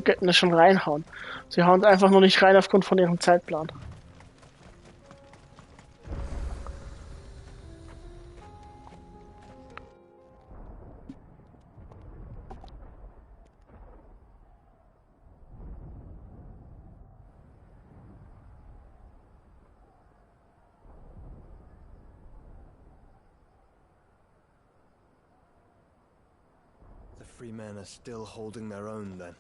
Götten schon reinhauen. Sie hauen es einfach nur nicht rein aufgrund von ihrem Zeitplan. The free men are still holding their own, then.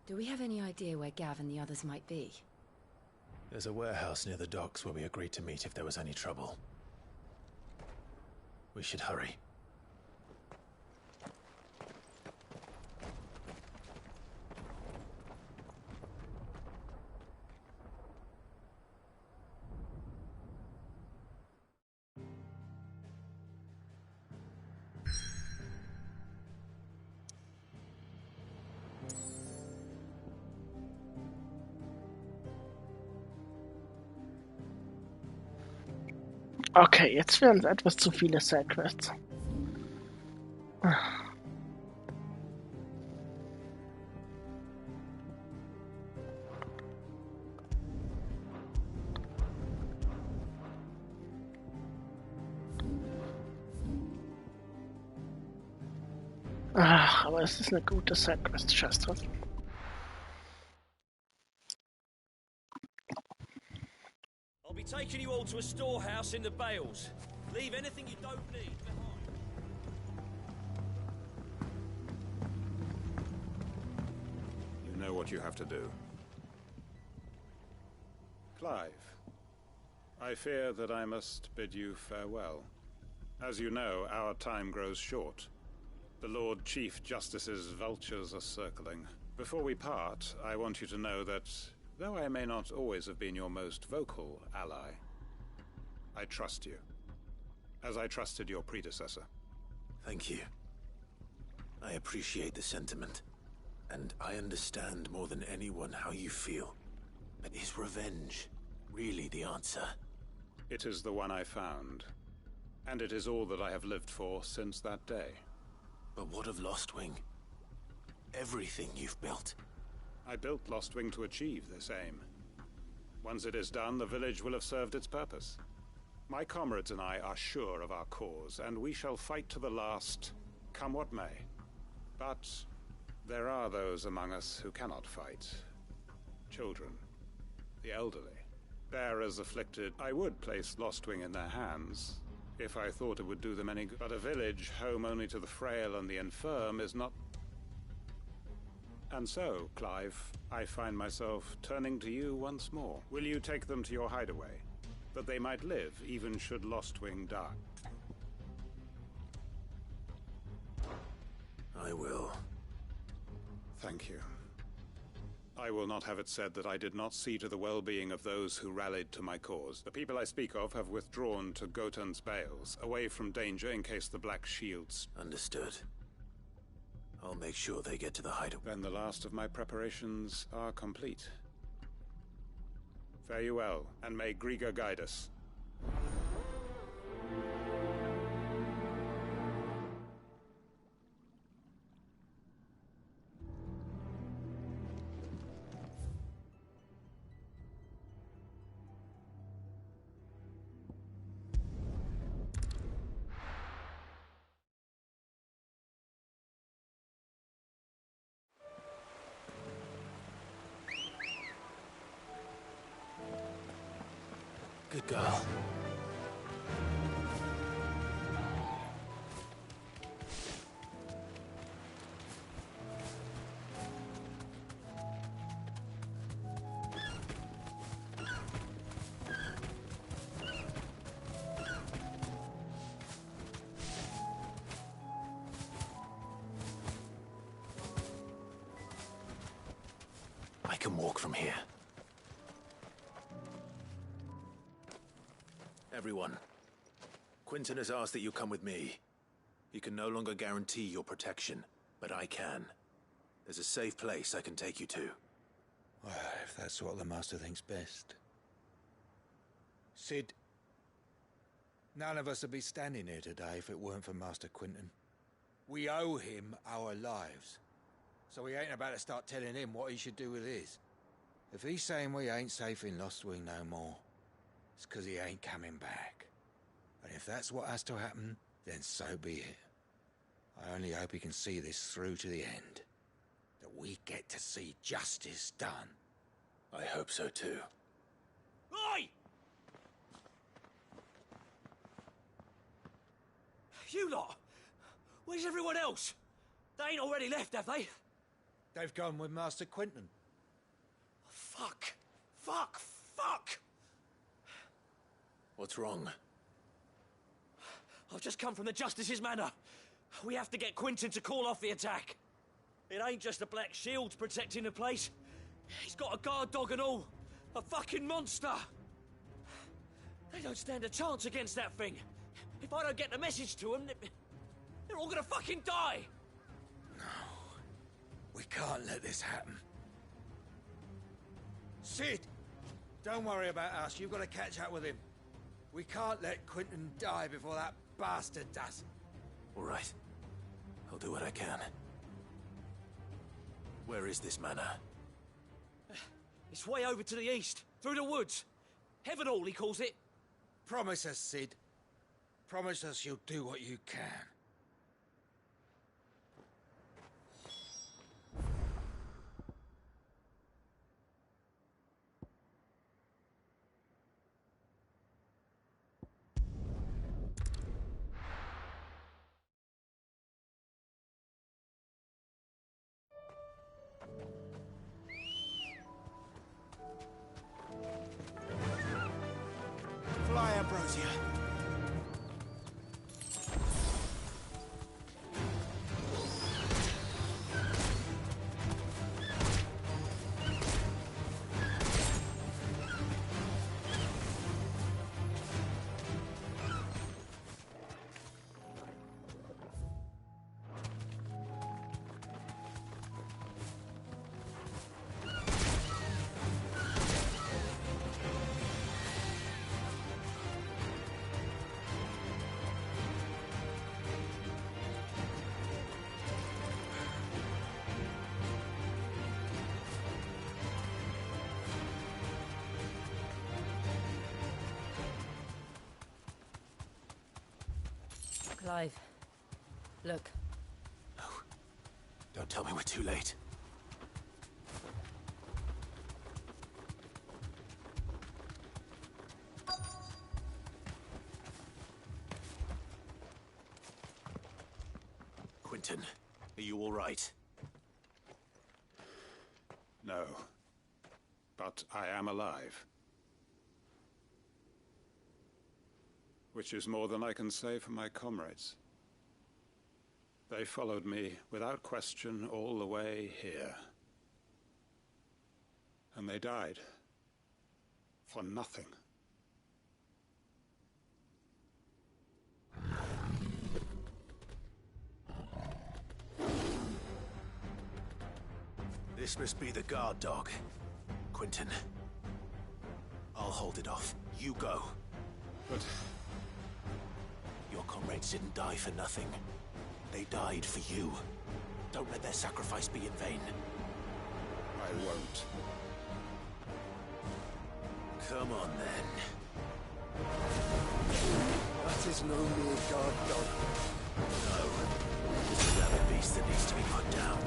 Do we have any idea where Gav and the others might be? There's a warehouse near the docks where we agreed to meet if there was any trouble. We should hurry. Okay, jetzt werden es etwas zu viele Sidequests. Ach, aber es ist eine gute Sidequest, scheiß drauf. I'll be taking you all to a storehouse in the Bales. Leave anything you don't need behind. You know what you have to do. Clive, I fear that I must bid you farewell. As you know, our time grows short. The Lord Chief Justice's vultures are circling. Before we part, I want you to know that, though I may not always have been your most vocal ally, I trust you, as I trusted your predecessor. Thank you. I appreciate the sentiment, and I understand more than anyone how you feel. But is revenge really the answer? It is the one I found, and it is all that I have lived for since that day. But what of Lostwing? Everything you've built. I built Lostwing to achieve this aim. Once it is done, the village will have served its purpose. My comrades and I are sure of our cause, and we shall fight to the last, come what may. But there are those among us who cannot fight. Children, the elderly, bearers afflicted. I would place Lostwing in their hands, if I thought it would do them any good. But a village home only to the frail and the infirm is not... And so, Clive, I find myself turning to you once more. Will you take them to your hideaway, that they might live, even should Lostwing die? I will. Thank you. I will not have it said that I did not see to the well-being of those who rallied to my cause. The people I speak of have withdrawn to Gotan's Bales, away from danger in case the Black Shields... Understood. I'll make sure they get to the hideaway. Then the last of my preparations are complete. Fare you well, and may Griga guide us. Good girl. I can walk from here. Everyone, Quinton has asked that you come with me. He can no longer guarantee your protection, but I can. There's a safe place I can take you to. Well, if that's what the Master thinks best. Sid, none of us would be standing here today if it weren't for Master Quinton. We owe him our lives. So we ain't about to start telling him what he should do with his. If he's saying we ain't safe in Lost Wing no more, it's 'cause he ain't coming back. And if that's what has to happen, then so be it. I only hope he can see this through to the end. That we get to see justice done. I hope so too. Oi! You lot! Where's everyone else? They ain't already left, have they? They've gone with Master Quentin. Fuck! Fuck! Fuck! What's wrong? I've just come from the Justice's manor. We have to get Quentin to call off the attack. It ain't just the Black Shields protecting the place. He's got a guard dog and all. A fucking monster! They don't stand a chance against that thing. If I don't get the message to them, they're all gonna fucking die! No. We can't let this happen. Sid! Don't worry about us. You've got to catch up with him. We can't let Quentin die before that bastard does. All right. I'll do what I can. Where is this manor? It's way over to the east, through the woods. Heavenhall, he calls it. Promise us, Sid. Promise us you'll do what you can. Fly, Ambrosia. Clive, look. No. Don't tell me we're too late. Quentin, are you all right? No. But I am alive. Which is more than I can say for my comrades. They followed me without question all the way here. And they died. For nothing. This must be the guard dog. Quentin. I'll hold it off. You go. But your comrades didn't die for nothing. They died for you. Don't let their sacrifice be in vain. I won't. Come on, then. That is no mere guard dog. No. It's a rabid beast that needs to be put down.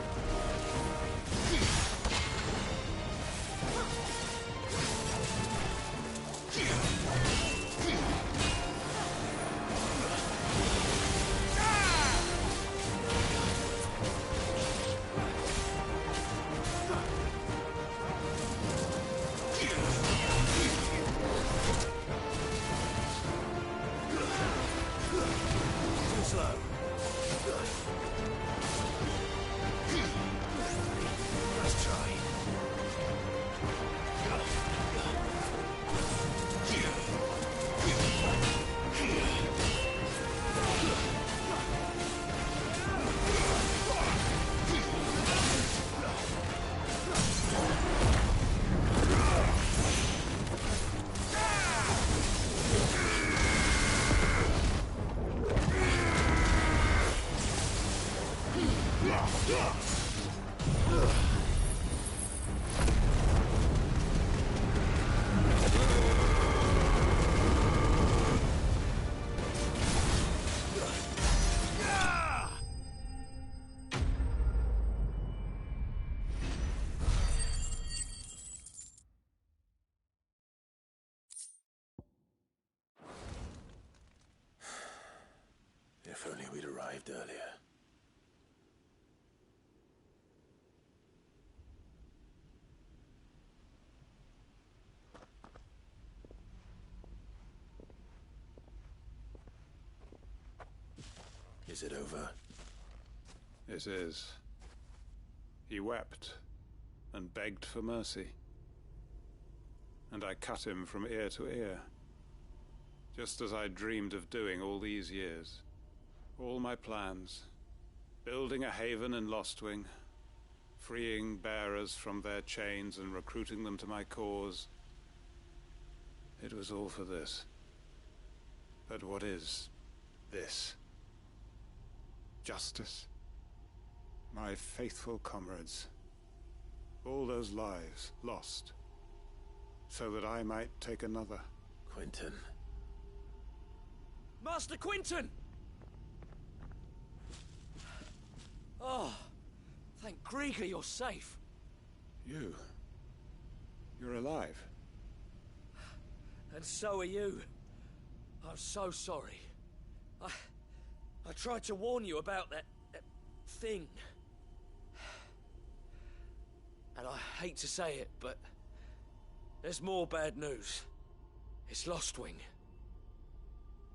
Too slow. arrived earlier. Is it over? It is. He wept and begged for mercy. And I cut him from ear to ear, just as I dreamed of doing all these years. All my plans, building a haven in Lostwing, freeing bearers from their chains and recruiting them to my cause. It was all for this. But what is this? Justice? My faithful comrades. All those lives lost, so that I might take another. Quentin. Master Quinton! Oh, thank Grieger you're safe. You're alive. And so are you. I'm so sorry. I tried to warn you about that thing. And I hate to say it, but there's more bad news. It's Lostwing.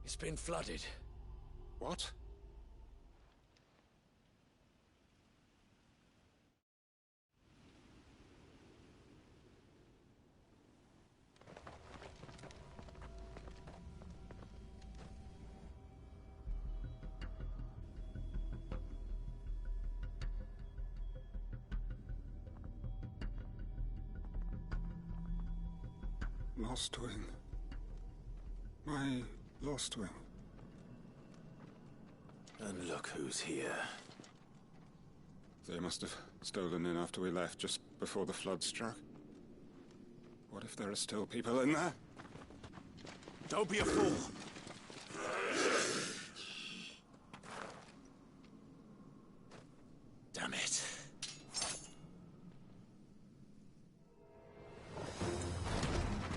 It's been flooded. What? Lostwing. My Lostwing. And look who's here. They must have stolen in after we left, just before the flood struck. What if there are still people in there? Don't be a fool! Damn it.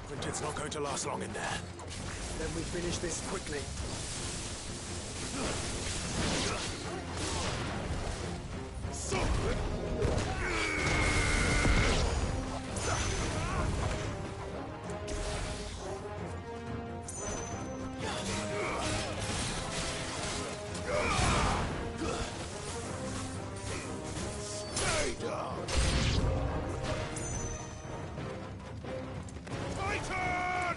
Quinton's not going to last long in there. Then we finish this quickly. Stay down! Titan!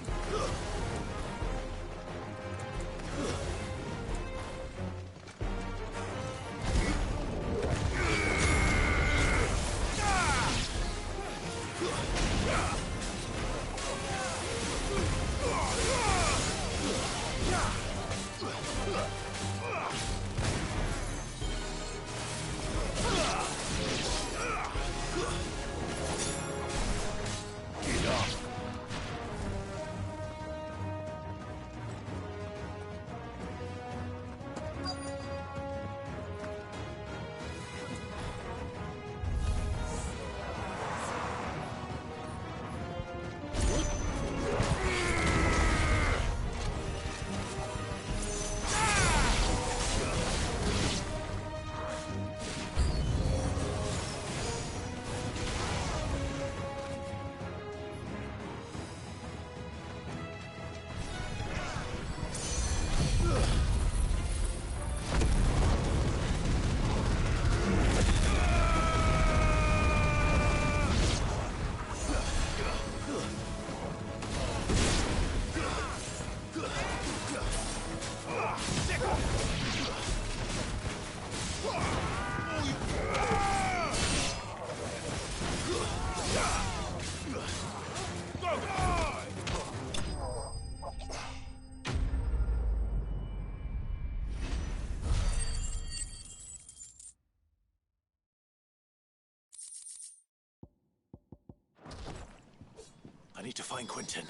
I need to find Quentin.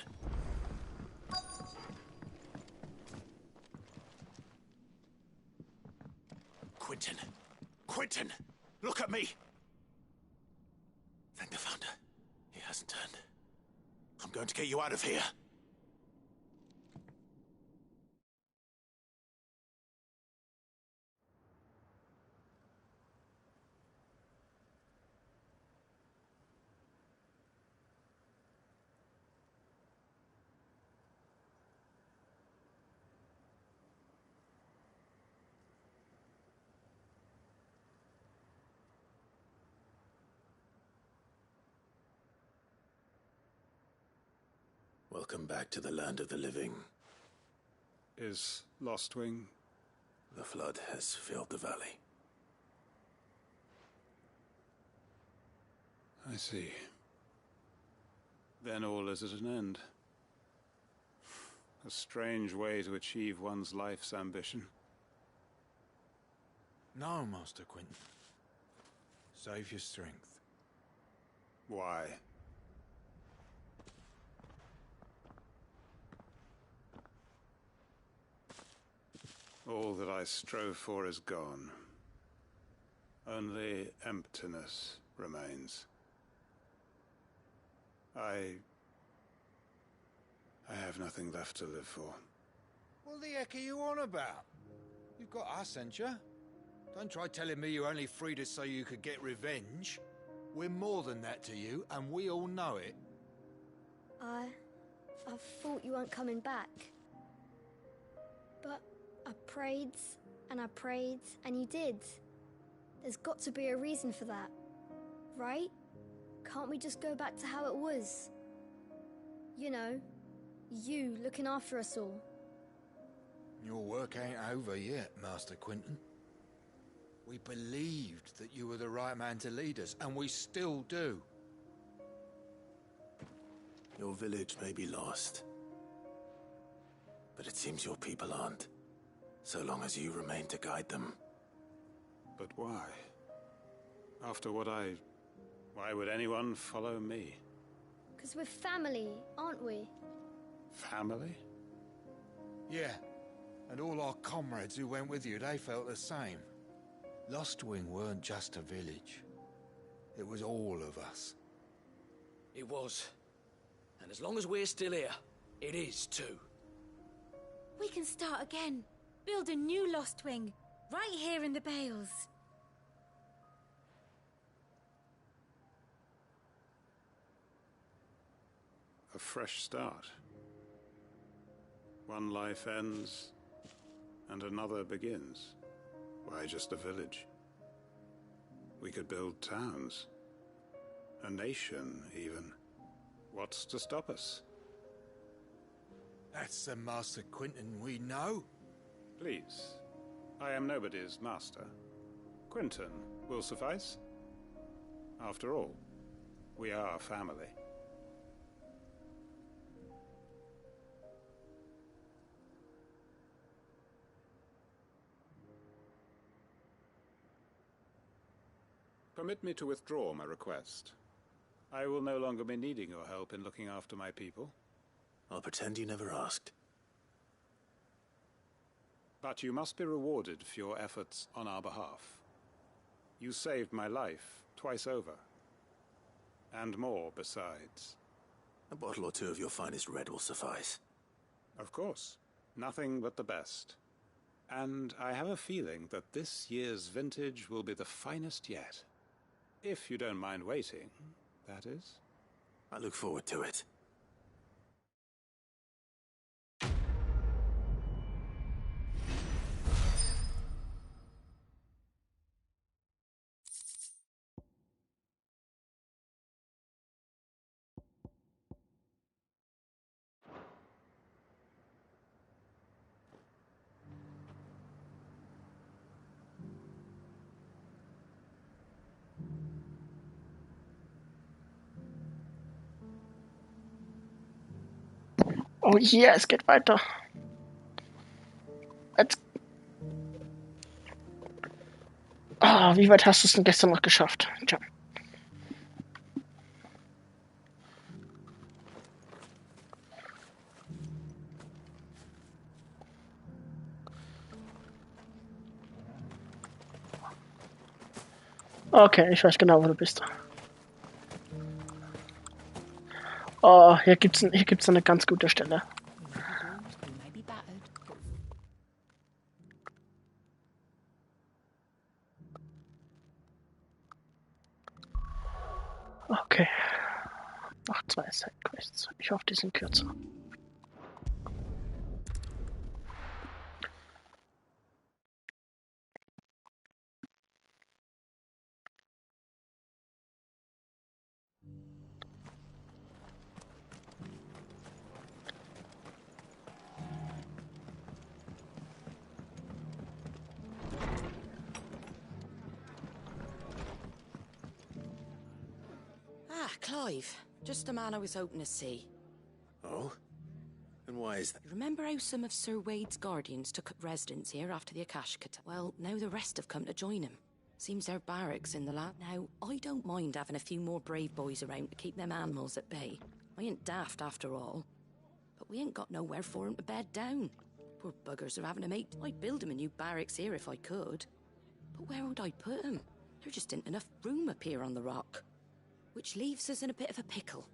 Quentin! Quentin! Look at me! Thank the Founder. He hasn't turned. I'm going to get you out of here. Welcome back to the land of the living. Is Lostwing? The flood has filled the valley. I see. Then all is at an end. A strange way to achieve one's life's ambition. No, Master Quentin. Save your strength. Why? All that I strove for is gone. Only emptiness remains. I have nothing left to live for. What the heck are you on about? You've got us, ain't you? Don't try telling me you only freed us so you could get revenge. We're more than that to you, and we all know it. I thought you weren't coming back. But I prayed, and you did. There's got to be a reason for that, right? Can't we just go back to how it was? You know, you looking after us all. Your work ain't over yet, Master Quentin. We believed that you were the right man to lead us, and we still do. Your village may be lost, but it seems your people aren't, so long as you remain to guide them. But why? After what why would anyone follow me? 'Cause we're family, aren't we? Family? Yeah, and all our comrades who went with you, they felt the same. Lostwing weren't just a village. It was all of us. It was. And as long as we're still here, it is too. We can start again. Build a new Lostwing, right here in the Bales. A fresh start. One life ends, and another begins. Why just a village? We could build towns. A nation, even. What's to stop us? That's the Master Quentin we know. Please. I am nobody's master. Quentin will suffice. After all, we are family. Permit me to withdraw my request. I will no longer be needing your help in looking after my people. I'll pretend you never asked. But you must be rewarded for your efforts on our behalf. You saved my life twice over. And more besides. A bottle or two of your finest red will suffice. Of course. Nothing but the best. And I have a feeling that this year's vintage will be the finest yet. If you don't mind waiting, that is. I look forward to it. Oh yeah, es geht weiter. Jetzt. Wie weit hast du es denn gestern noch geschafft? Tja. Okay, ich weiß genau, wo du bist. Oh, hier gibt's eine ganz gute Stelle. Okay. Noch 2 Sidequests. Ich hoffe, die sind kürzer. Ah, Clive. Just the man I was hoping to see. Oh? And why is that? You remember how some of Sir Wade's guardians took up residence here after the Akashic attack? Well, now the rest have come to join him. Seems their barracks in the land. Now, I don't mind having a few more brave boys around to keep them animals at bay. I ain't daft after all. But we ain't got nowhere for 'em to bed down. Poor buggers are having to make... I'd build 'em a new barracks here if I could. But where would I put 'em? There just ain't enough room up here on the rock. Which leaves us in a bit of a pickle.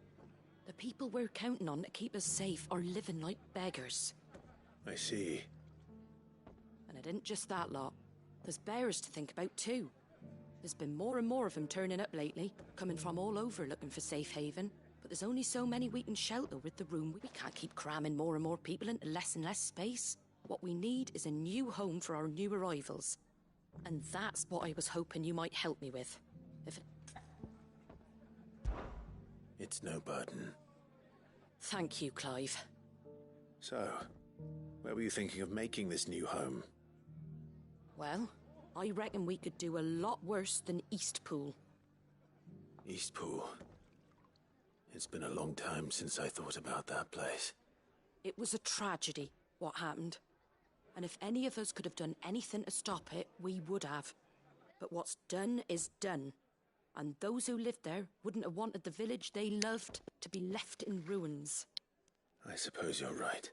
The people we're counting on to keep us safe are living like beggars. I see. And it ain't just that lot. There's bears to think about too. There's been more and more of them turning up lately, coming from all over looking for safe haven. But there's only so many we can shelter with the room. We can't keep cramming more and more people into less and less space. What we need is a new home for our new arrivals. And that's what I was hoping you might help me with. It's no burden. Thank you, Clive. So, where were you thinking of making this new home? Well, I reckon we could do a lot worse than Eastpool. Eastpool. It's been a long time since I thought about that place. It was a tragedy, what happened. And if any of us could have done anything to stop it, we would have. But what's done is done. And those who lived there wouldn't have wanted the village they loved to be left in ruins. I suppose you're right.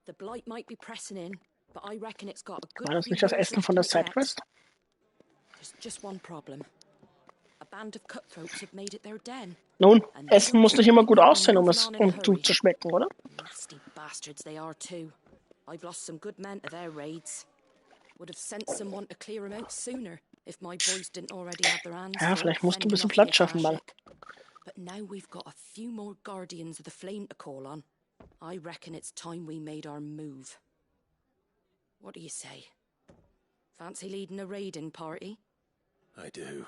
The blight might be pressing in, but I reckon it's got a good War das few nicht das years Essen von der left yet. Sidequest? There's just one problem. A band of cutthroats have made it their den. Nun, And they Essen don't muss nicht seem immer to gut be aussehen, moving es on in a gut hurry. zu schmecken, oder? Nasty bastards they are too. I've lost some good men to their raids. Would have sent someone to clear them out sooner if my boys didn't already have their hands Ja, full vielleicht musst du ein fending bisschen off the Platz schaffen, mal. Akashic. But now we've got a few more guardians of the flame to call on. I reckon it's time we made our move. What do you say? Fancy leading a raiding party? I do.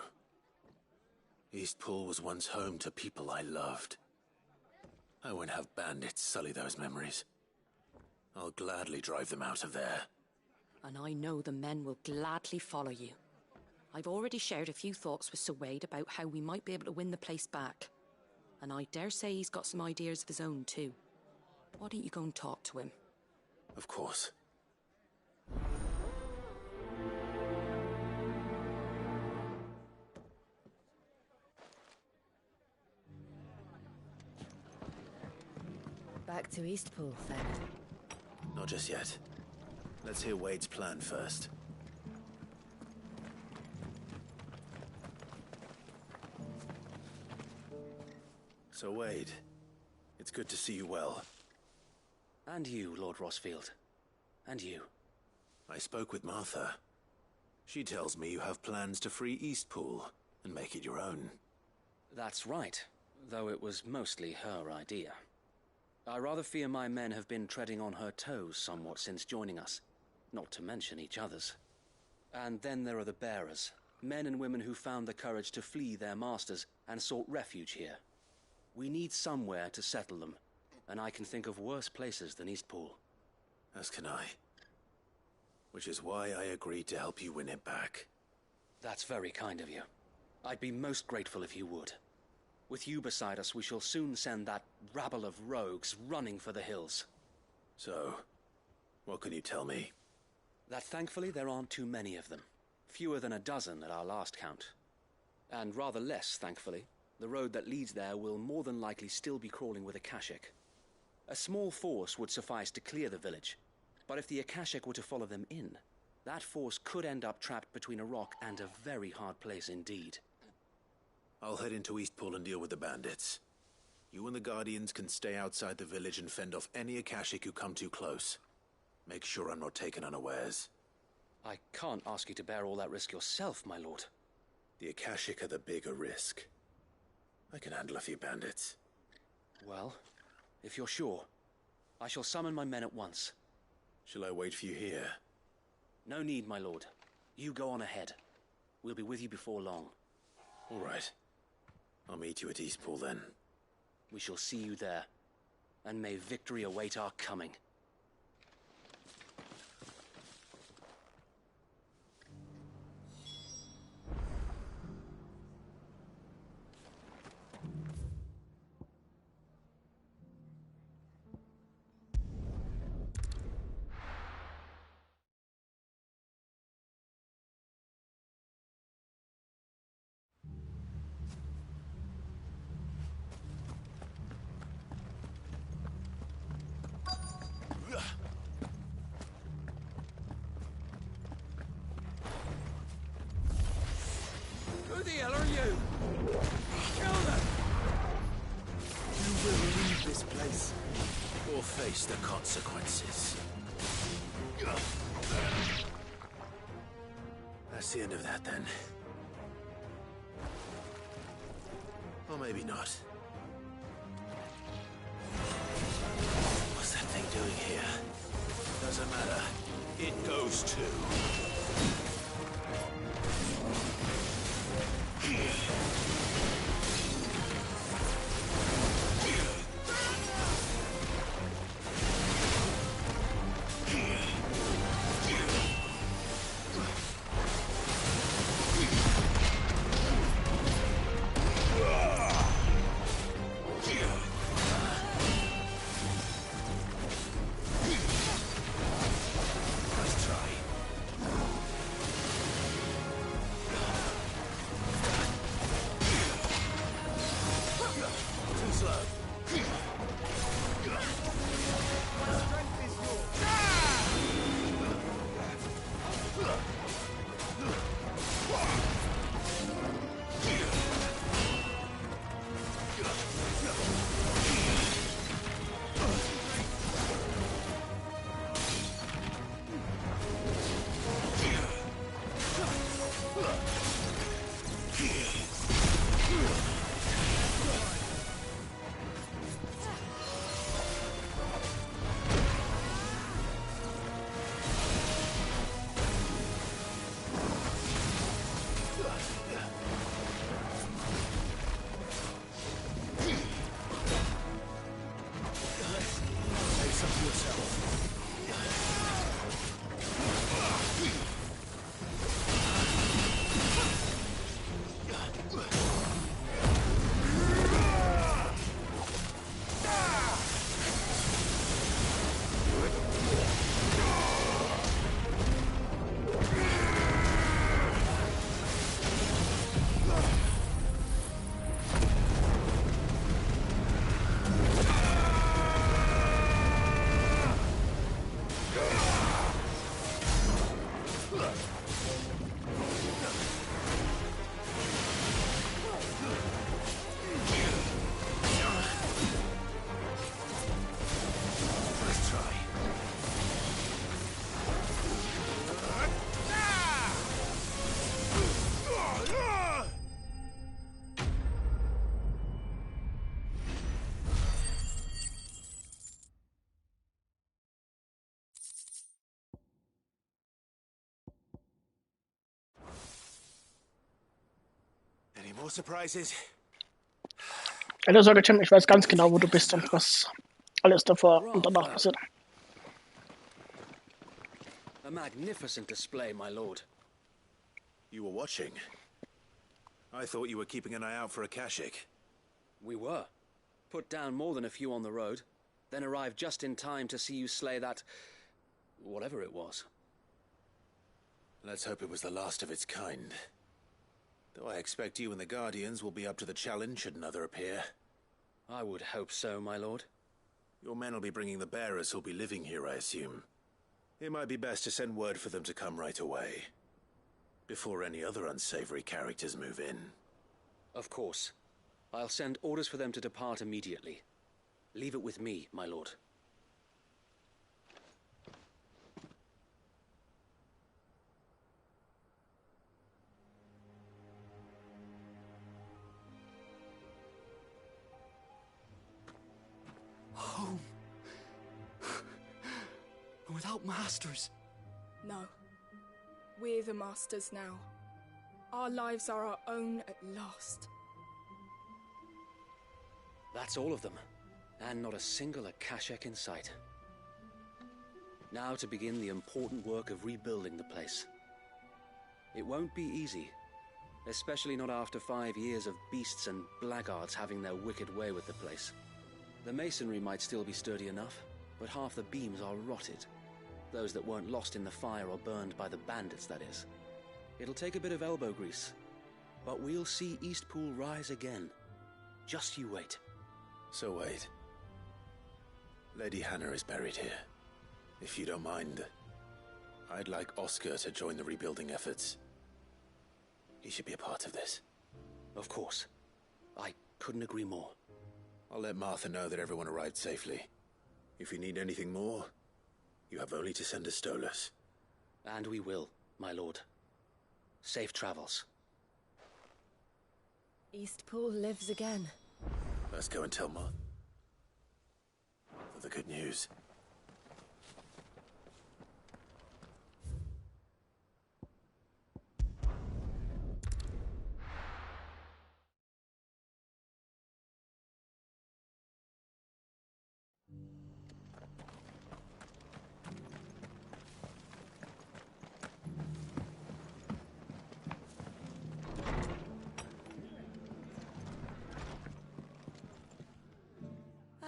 Eastpool was once home to people I loved. I won't have bandits sully those memories. I'll gladly drive them out of there. And I know the men will gladly follow you. I've already shared a few thoughts with Sir Wade about how we might be able to win the place back. And I dare say he's got some ideas of his own too. Why don't you go and talk to him? Of course. Back to Eastpool, then. Not just yet. Let's hear Wade's plan first. So, Wade, it's good to see you well. And you, Lord Rossfield. And you. I spoke with Martha. She tells me you have plans to free Eastpool and make it your own. That's right, though it was mostly her idea. I rather fear my men have been treading on her toes somewhat since joining us, not to mention each other's. And then there are the bearers, men and women who found the courage to flee their masters and sought refuge here. We need somewhere to settle them, and I can think of worse places than Eastpool. As can I. Which is why I agreed to help you win it back. That's very kind of you. I'd be most grateful if you would. With you beside us, we shall soon send that rabble of rogues running for the hills. So, what can you tell me? That thankfully there aren't too many of them. Fewer than a dozen at our last count. And rather less, thankfully. The road that leads there will more than likely still be crawling with Akashic. A small force would suffice to clear the village, but if the Akashic were to follow them in, that force could end up trapped between a rock and a very hard place indeed. I'll head into Eastpool and deal with the bandits. You and the Guardians can stay outside the village and fend off any Akashic who come too close. Make sure I'm not taken unawares. I can't ask you to bear all that risk yourself, my lord. The Akashic are the bigger risk. I can handle a few bandits. Well, if you're sure, I shall summon my men at once. Shall I wait for you here? No need, my lord. You go on ahead. We'll be with you before long. All right. I'll meet you at Eastpool then. We shall see you there. And may victory await our coming. hell are you? Kill them! You will leave this place, or face the consequences. That's the end of that, then. Or maybe not. What's that thing doing here? Doesn't matter. It goes too. Any more surprises? Also sorge, Tim, ich weiß ganz genau, wo du bist und was alles davor und danach passiert. A magnificent display, my lord. You were watching. I thought you were keeping an eye out for a Kashik. We were. Put down more than a few on the road, then arrived just in time to see you slay that... whatever it was. Let's hope it was the last of its kind. Though I expect you and the Guardians will be up to the challenge should another appear. I would hope so, my lord. Your men will be bringing the bearers who'll be living here, I assume. It might be best to send word for them to come right away, before any other unsavory characters move in. Of course. I'll send orders for them to depart immediately. Leave it with me, my lord. Home. Without masters. No. We're the masters now. Our lives are our own at last. That's all of them. And not a single Akashek in sight. Now to begin the important work of rebuilding the place. It won't be easy. Especially not after 5 years of beasts and blackguards having their wicked way with the place. The masonry might still be sturdy enough, but half the beams are rotted. Those that weren't lost in the fire or burned by the bandits, that is. It'll take a bit of elbow grease, but we'll see Eastpool rise again. Just you wait. So wait. Lady Hannah is buried here. If you don't mind, I'd like Oscar to join the rebuilding efforts. He should be a part of this. Of course. I couldn't agree more. I'll let Martha know that everyone arrived safely. If you need anything more, you have only to send a Stolas. And we will, my lord. Safe travels. Eastpool lives again. Let's go and tell Martha for the good news.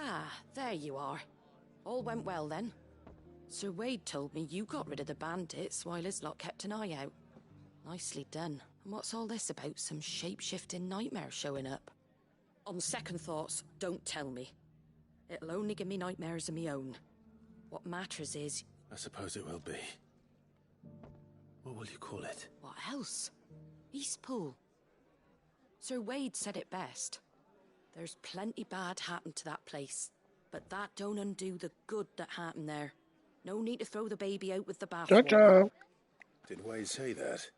Ah, there you are. All went well then. Sir Wade told me you got rid of the bandits while his lot kept an eye out. Nicely done. And what's all this about some shape-shifting nightmare showing up? On second thoughts, don't tell me. It'll only give me nightmares of me own. What matters is... I suppose it will be. What will you call it? What else? Eastpool. Sir Wade said it best. There's plenty bad happened to that place, but that don't undo the good that happened there. No need to throw the baby out with the bathwater. Did Wade say that?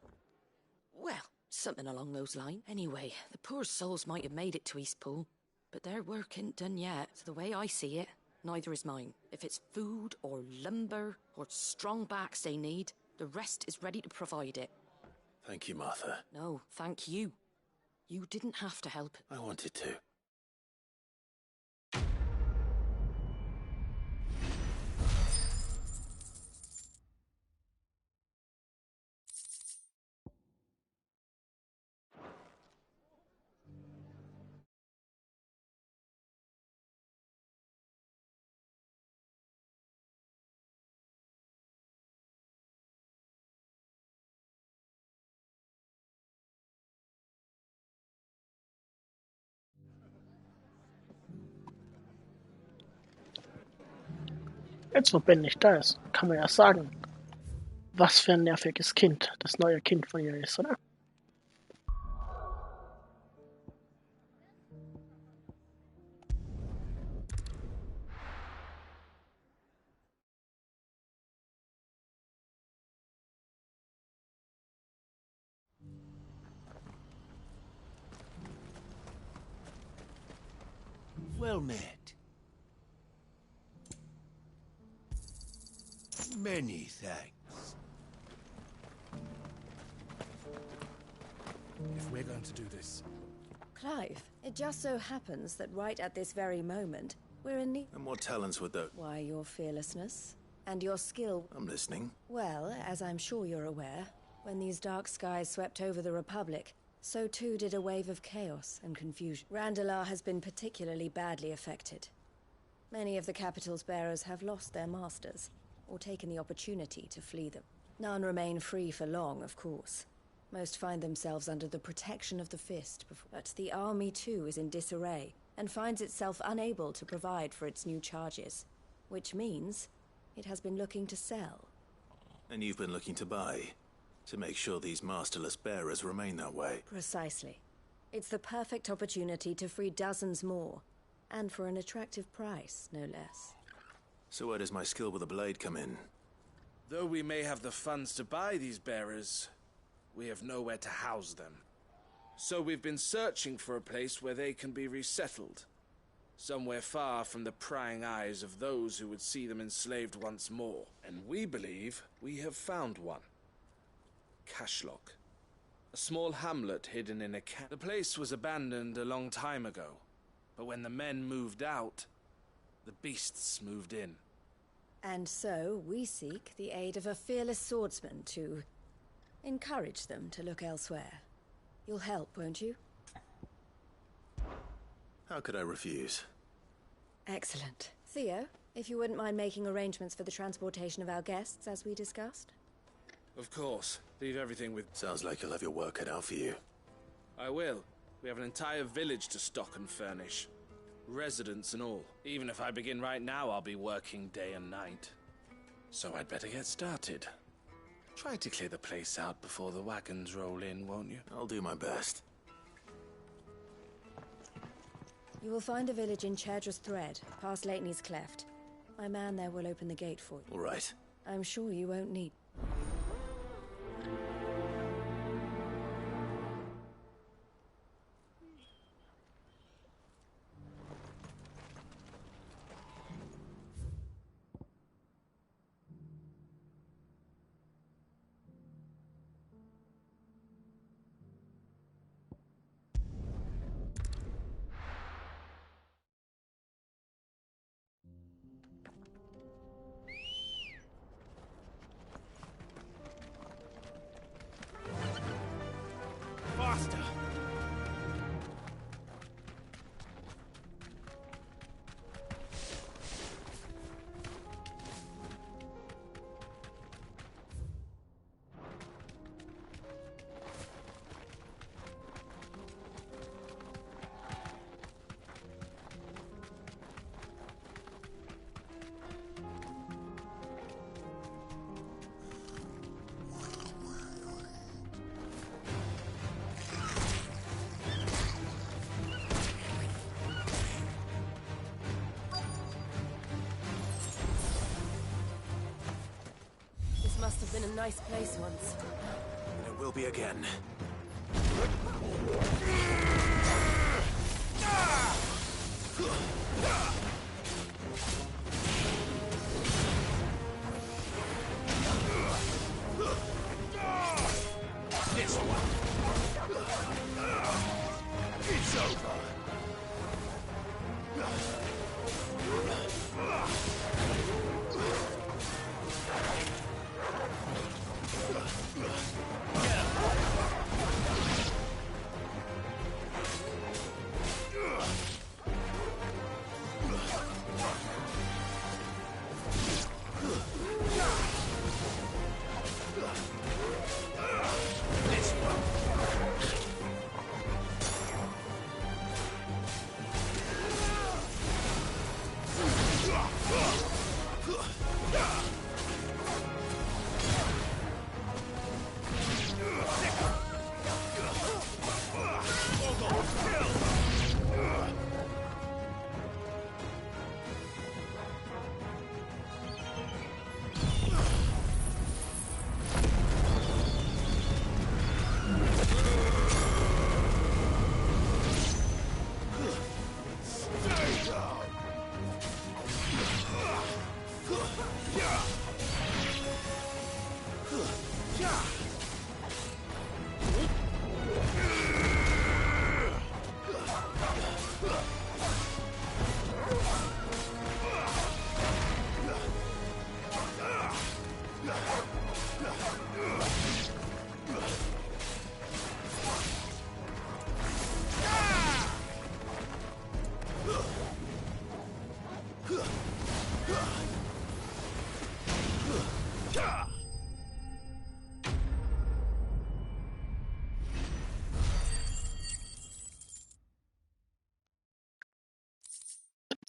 Well, something along those lines. Anyway, the poor souls might have made it to Eastpool, but their work ain't done yet. So the way I see it, neither is mine. If it's food or lumber or strong backs they need, the rest is ready to provide it. Thank you, Martha. No, thank you. You didn't have to help. I wanted to. Jetzt, wo Ben nicht da ist, kann man ja sagen, was für ein nerviges Kind das neue Kind von ihr ist, oder? Well met. Many thanks. If we're going to do this... Clive, it just so happens that right at this very moment, we're in need... And what talents would those... Why, your fearlessness and your skill... I'm listening. Well, as I'm sure you're aware, when these dark skies swept over the Republic, so too did a wave of chaos and confusion. Randalar has been particularly badly affected. Many of the capital's bearers have lost their masters, or taken the opportunity to flee them. None remain free for long, of course. Most find themselves under the protection of the Fist, but the army too is in disarray, and finds itself unable to provide for its new charges. Which means it has been looking to sell. And you've been looking to buy, to make sure these masterless bearers remain that way. Precisely. It's the perfect opportunity to free dozens more, and for an attractive price, no less. So where does my skill with the blade come in? Though we may have the funds to buy these bearers, we have nowhere to house them. So we've been searching for a place where they can be resettled. Somewhere far from the prying eyes of those who would see them enslaved once more. And we believe we have found one. Cashlock. A small hamlet hidden in a The place was abandoned a long time ago. But when the men moved out, the beasts moved in. And so we seek the aid of a fearless swordsman to encourage them to look elsewhere. You'll help, won't you? How could I refuse? Excellent. Theo, if you wouldn't mind making arrangements for the transportation of our guests, as we discussed. Of course. Leave everything with... Sounds like you'll have your work cut out for you. I will. We have an entire village to stock and furnish. Residents and all. Even if I begin right now, I'll be working day and night. So I'd better get started. Try to clear the place out before the wagons roll in, won't you? I'll do my best. You will find a village in Chaidra's Thread, past Lateney's Cleft. My man there will open the gate for you. All right. I'm sure you won't need... Faster! This must have been a nice place once. And it will be again. This one. It's over.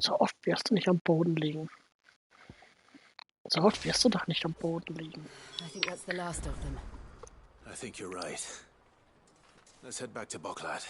So oft wirst du nicht am Boden liegen. So oft wirst du doch nicht am Boden liegen. I think that's the last of them. I think you're right. Let's head back to Boklad.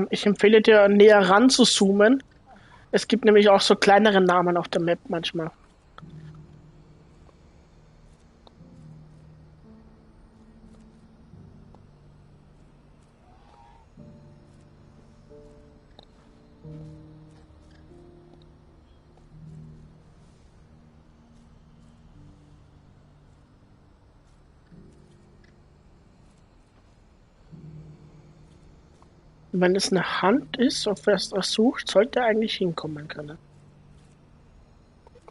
Ich empfehle dir, näher ran zu zoomen. Es gibt nämlich auch so kleinere Namen auf der Map manchmal. Wenn es eine Hand ist, auf wer es sucht, sollte er eigentlich hinkommen können.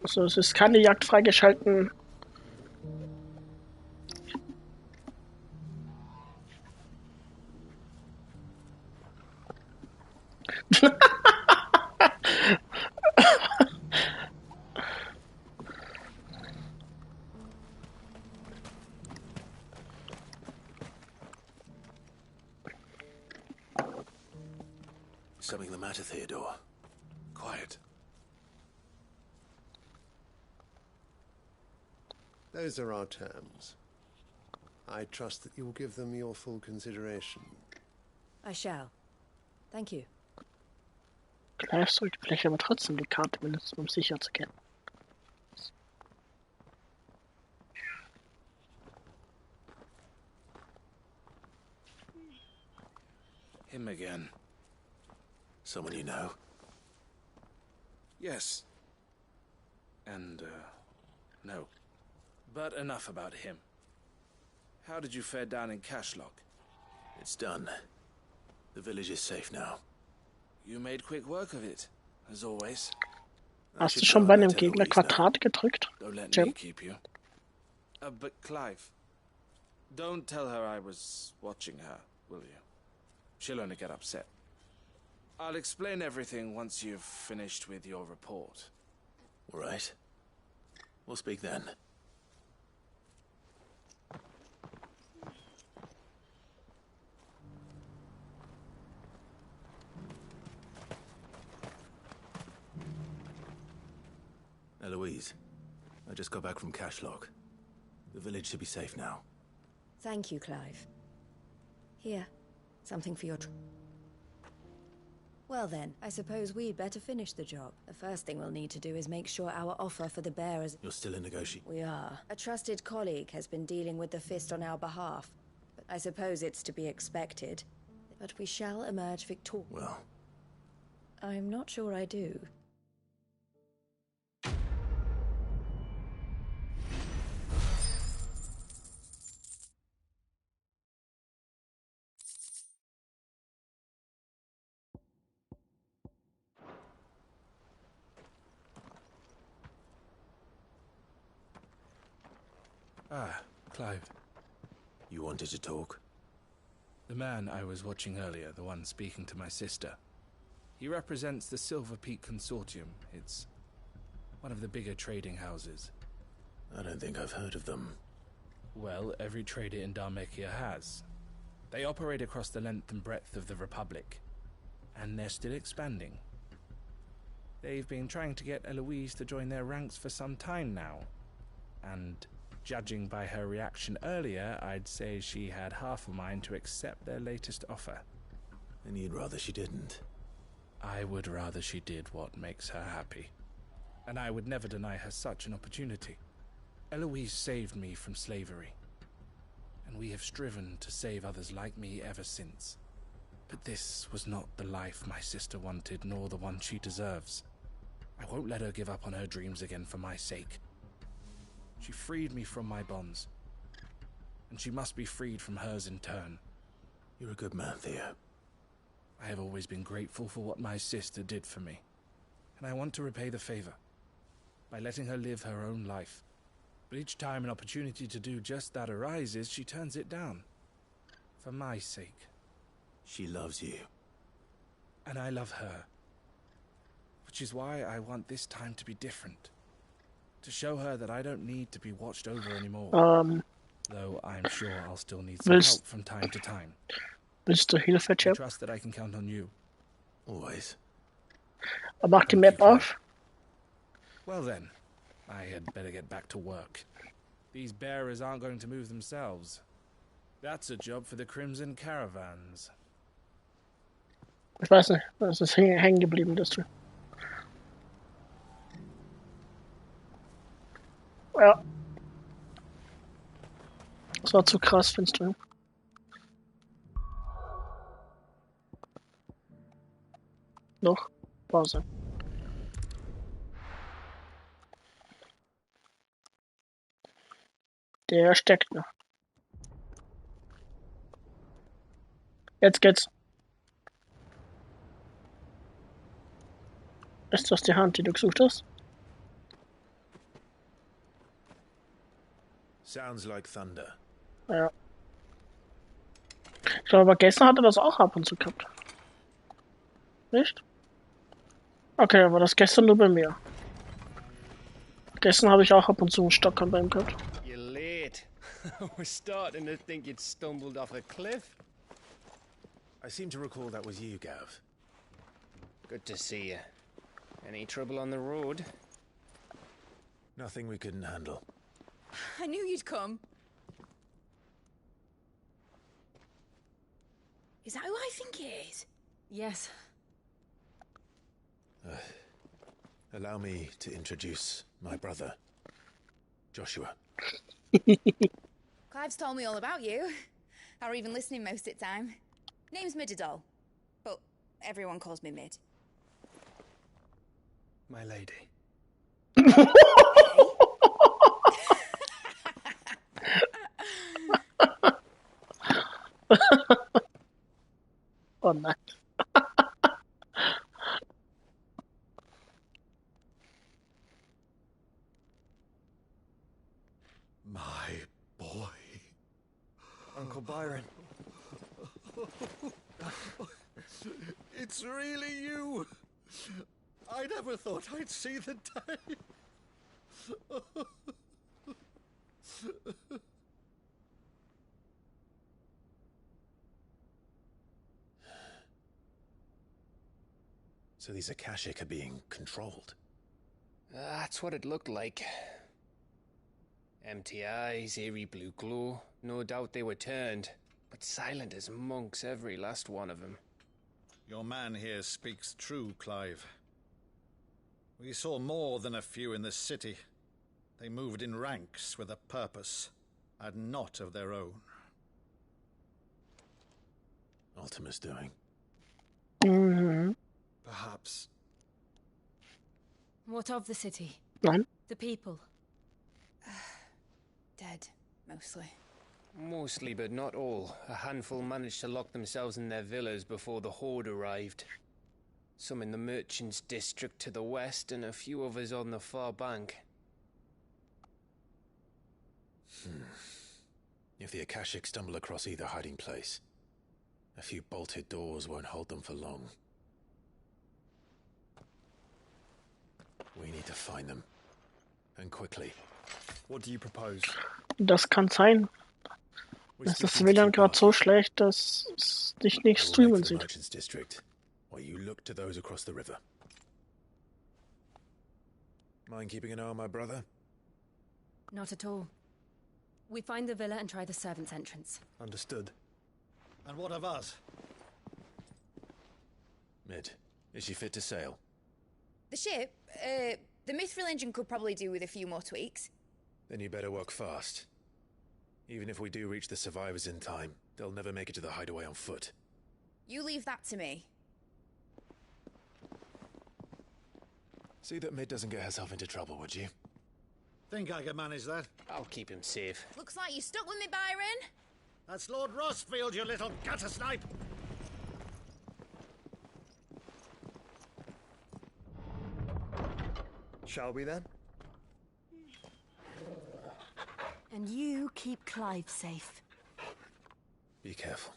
Also es ist keine Jagd freigeschalten. something the matter, Theodore? Quiet. Those are our terms. I trust that you will give them your full consideration. I shall. Thank you. Clive sollte vielleicht aber trotzdem die Karte benutzen, um sicher zu gehen. Him again. Someone you know? Yes. And, no. But enough about him. How did you fare down in Cashlock? It's done. The village is safe now. You made quick work of it, as always. Hast du schon bei einem Gegner Quadrat gedrückt? Don't let Jim? me keep you. But Clive, don't tell her I was watching her, will you? She'll only get upset. I'll explain everything once you've finished with your report. All right. We'll speak then. Eloise, I just got back from Cashlock. The village should be safe now. Thank you, Clive. Here, something for your Well then, I suppose we'd better finish the job. The first thing we'll need to do is make sure our offer for the bearers... You're still in negotiation? We are. A trusted colleague has been dealing with the Fist on our behalf. But I suppose it's to be expected. But we shall emerge victorious. Well... I'm not sure I do. Ah, Clive. You wanted to talk? The man I was watching earlier, the one speaking to my sister. He represents the Silver Peak Consortium. It's one of the bigger trading houses. I don't think I've heard of them. Well, every trader in Dharmekia has. They operate across the length and breadth of the Republic. And they're still expanding. They've been trying to get Eloise to join their ranks for some time now. And... judging by her reaction earlier, I'd say she had half a mind to accept their latest offer. And you'd rather she didn't? I would rather she did what makes her happy. And I would never deny her such an opportunity. Eloise saved me from slavery. And we have striven to save others like me ever since. But this was not the life my sister wanted, nor the one she deserves. I won't let her give up on her dreams again for my sake. She freed me from my bonds, and she must be freed from hers in turn. You're a good man, Theo. I have always been grateful for what my sister did for me, and I want to repay the favor by letting her live her own life. But each time an opportunity to do just that arises, she turns it down. For my sake. She loves you. And I love her. Which is why I want this time to be different. To show her that I don't need to be watched over anymore. Though I'm sure I'll still need some help from time to time. Willst du Hilfe, I Chip? trust that I can count on you. Always. Mach die Map auf. Well then, I had better get back to work. These bearers aren't going to move themselves. That's a job for the Crimson Caravans. Ich weiß nicht, was ist hängen geblieben, das du. Ja. Das war zu krass, findest du? Noch? Pause. Der steckt noch. Jetzt geht's. Ist das die Hand, die du gesucht hast? Sounds like thunder. Ja. Ich glaube, aber gestern hat er das auch ab und zu gehabt. Nicht? Okay, aber das gestern nur bei mir. Gestern habe ich auch ab und zu einen Stockern bei ihm gehabt. You're late. We're starting to think you'd stumbled off a cliff. I seem to recall that was you, Gav. Good to see you. Any trouble on the road? Nothing we couldn't handle. I knew you'd come. Is that who I think it is? Yes. Allow me to introduce my brother, Joshua. Clive's told me all about you. Or even listening most of the time. Name's Midadol, but everyone calls me Mid. My lady. Oh nein. My boy. Uncle Byron. It's really you. I never thought I'd see the day. So these Akashic are being controlled? That's what it looked like. Empty eyes, eerie blue glow. No doubt they were turned, but silent as monks, every last one of them. Your man here speaks true, Clive. We saw more than a few in this city. They moved in ranks with a purpose, and not of their own. Ultima's doing. Mhm. Perhaps. What of the city? Nein. The people? Dead, mostly. Mostly, but not all. A handful managed to lock themselves in their villas before the Horde arrived. Some in the Merchants' District to the west, and a few others on the far bank. If the Akashic stumble across either hiding place, a few bolted doors won't hold them for long. We need to find them. And quickly. What do you propose? Das kann sein. Ist das WLAN gerade so schlecht, dass es dich nicht streamen sieht? Merchants District, while you look to those across the river. Mind keeping an eye on my brother? Not at all. We find the villa and try the servants' entrance. Understood. And what of us? Mid, is she fit to sail? The ship, the Mithril engine could probably do with a few more tweaks. Then you better work fast. Even if we do reach the survivors in time, they'll never make it to the hideaway on foot. You leave that to me. See that Mid doesn't get herself into trouble, would you? Think I can manage that? I'll keep him safe. Looks like you stuck with me, Byron. That's Lord Rossfield, you little gutter snipe! Shall we then? And you keep Clive safe. Be careful.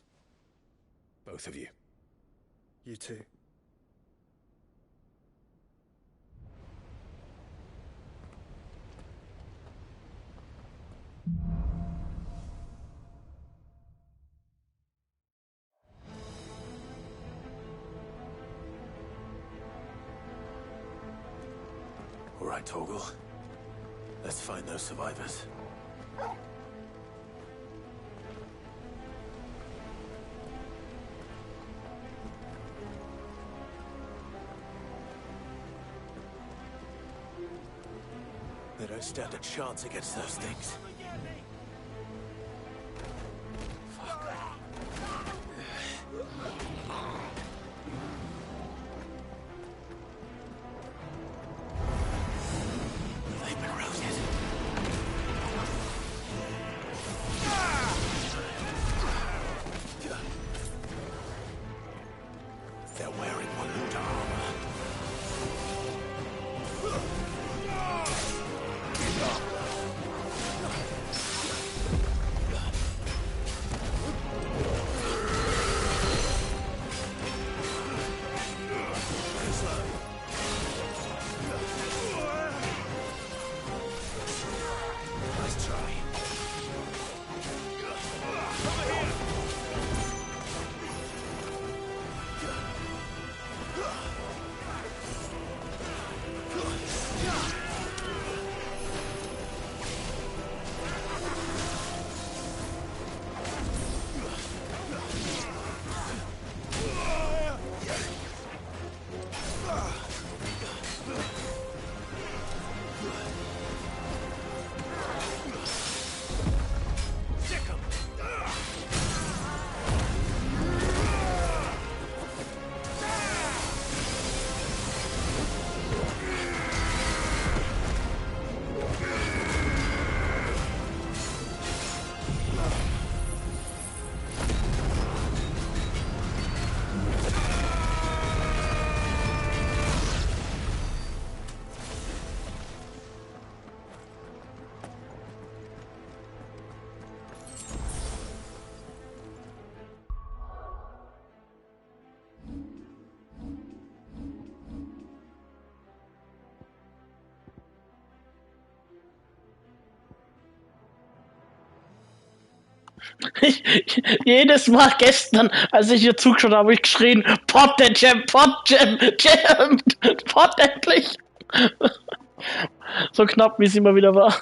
Both of you. You too. All right, Torgal. Let's find those survivors. They don't stand a chance against those things. They've been routed. They're wearing Waluda armor. Nice try. Over here. Jedes Mal gestern, als ich hier zugeschaut habe, habe ich geschrien, Pot der Jam, Pot Jam, Jam, Pot endlich. So knapp, wie es immer wieder war.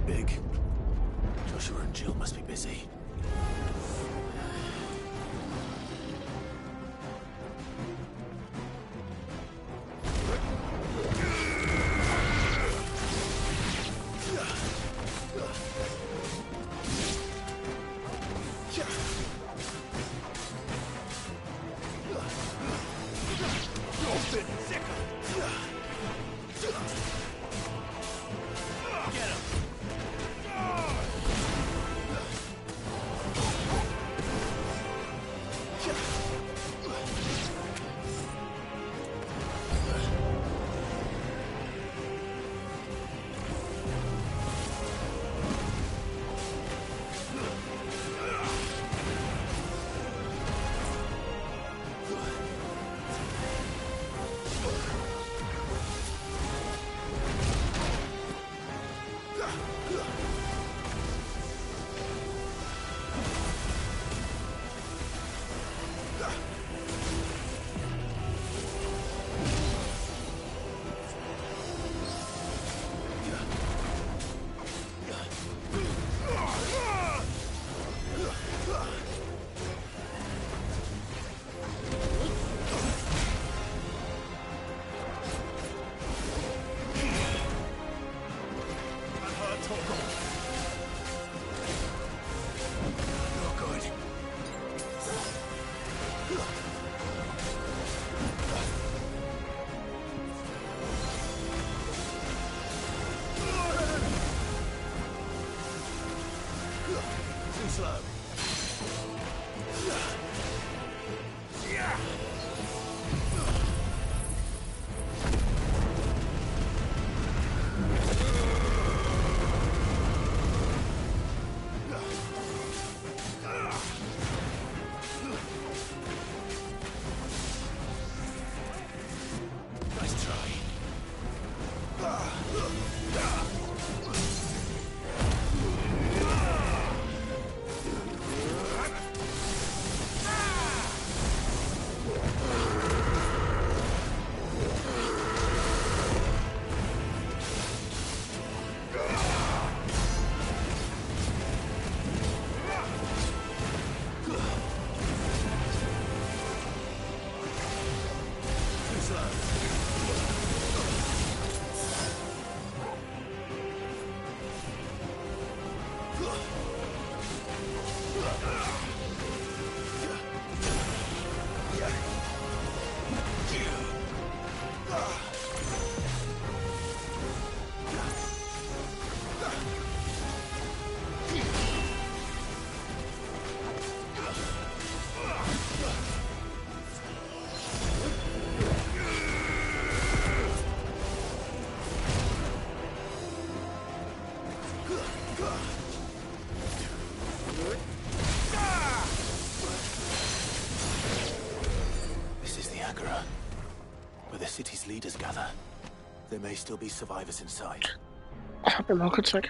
big. Joshua and Jill must be busy. Where the city's leaders gather. There may still be survivors inside. Hab immer kurz weg.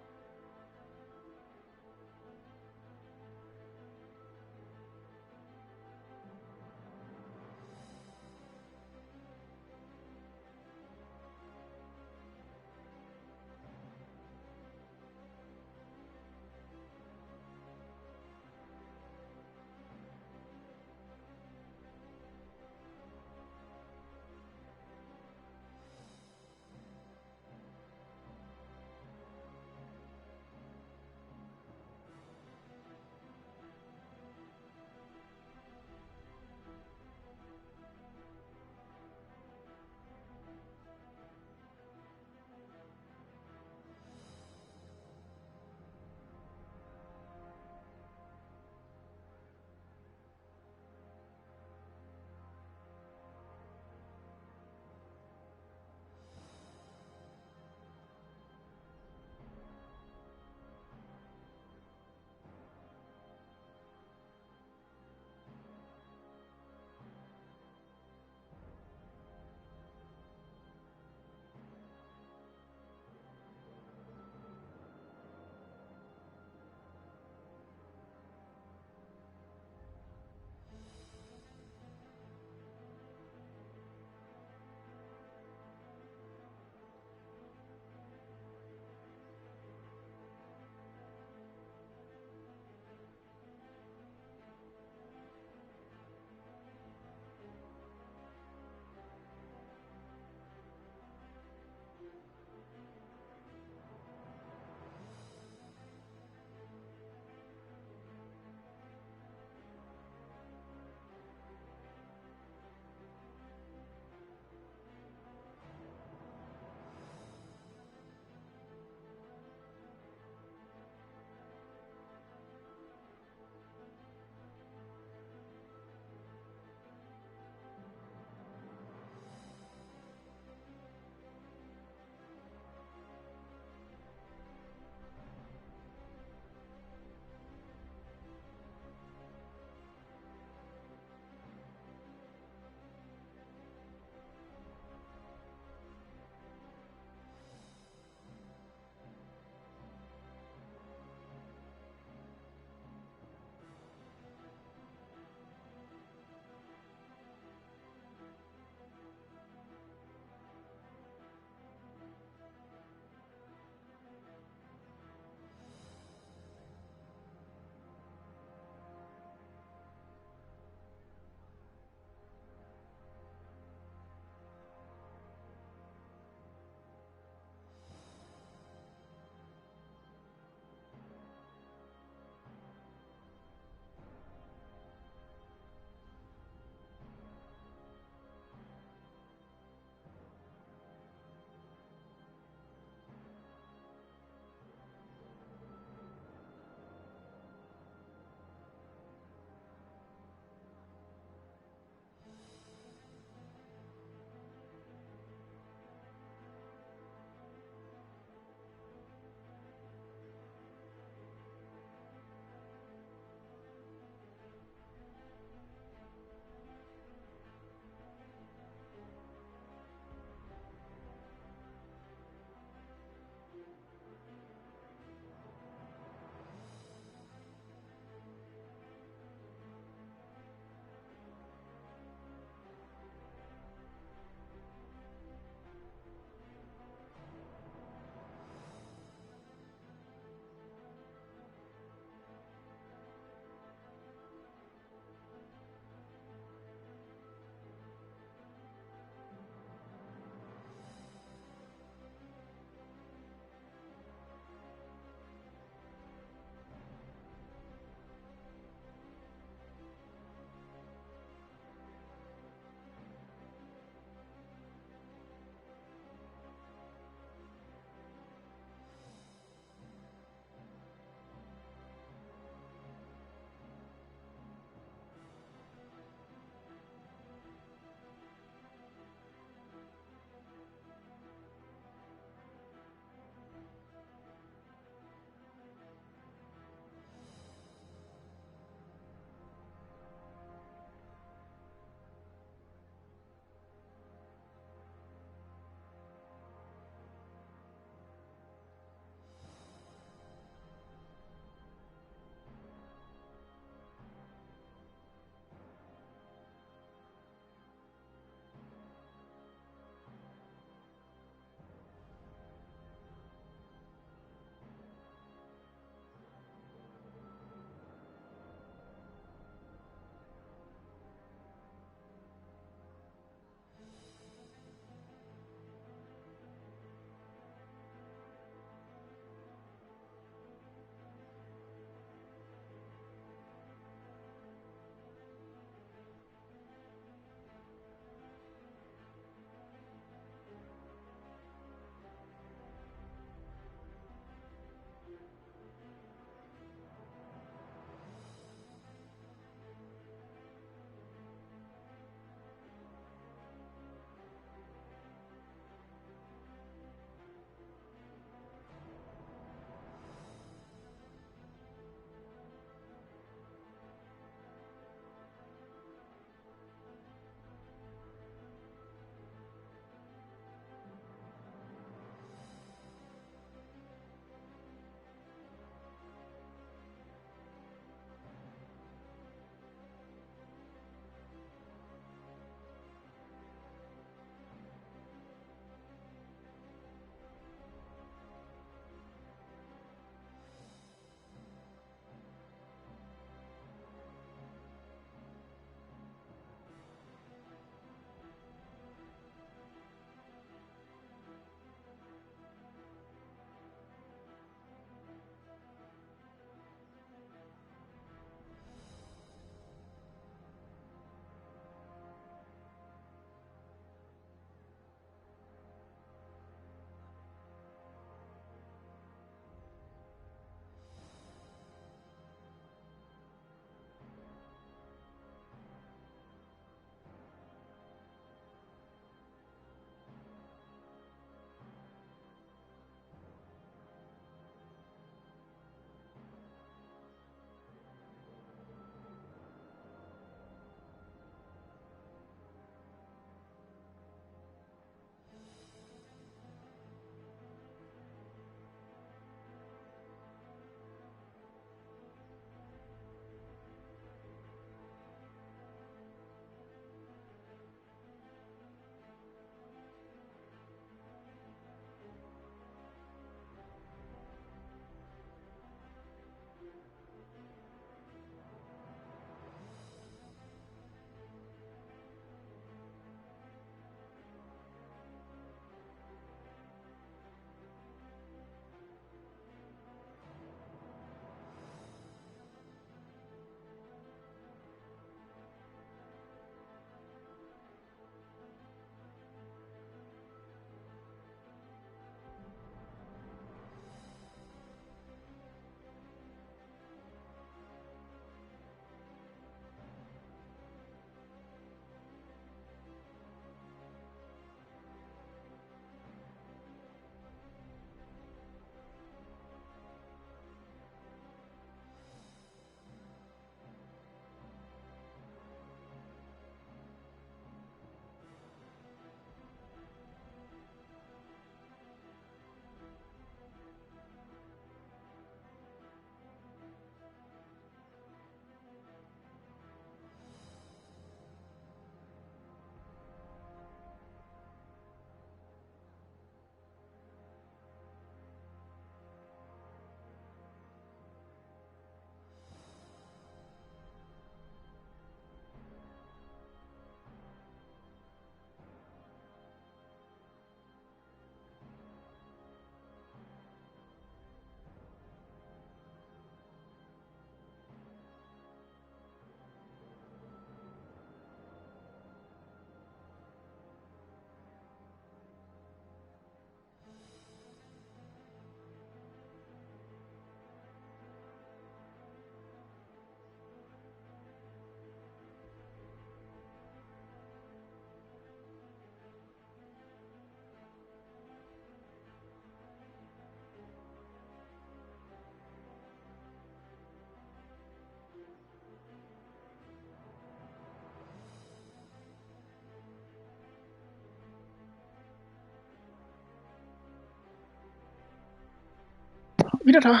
wieder da.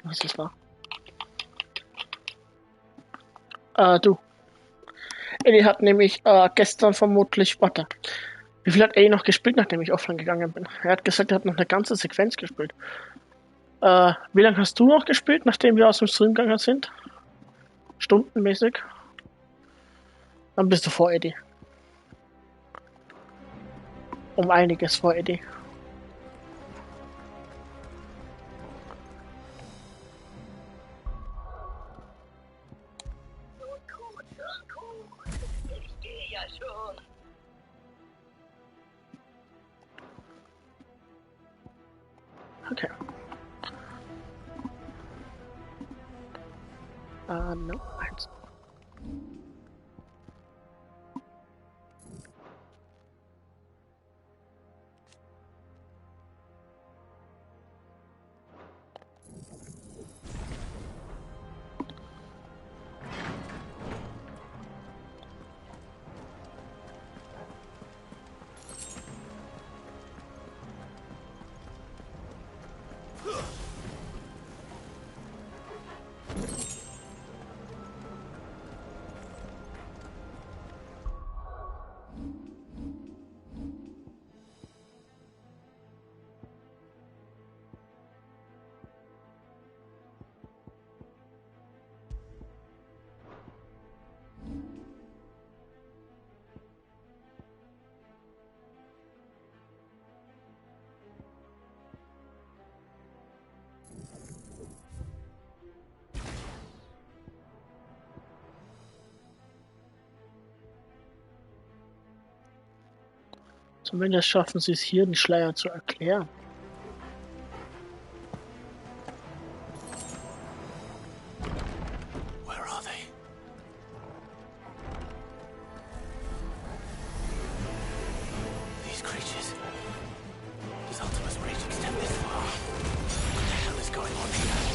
Was ist das da? Du. Eddie hat nämlich gestern vermutlich, warte, wie viel hat Eddie noch gespielt, nachdem ich offline gegangen bin? Er hat gesagt, er hat noch eine ganze Sequenz gespielt. Wie lange hast du noch gespielt, nachdem wir aus dem Stream gegangen sind? Stundenmäßig? Dann bist du vor Eddie. Um einiges vor Eddie. Okay. No, eins. Zumindest schaffen sie es hier, den Schleier zu erklären. Where are they? These creatures. Does Ultima's reach extend this far? What the hell is going on here?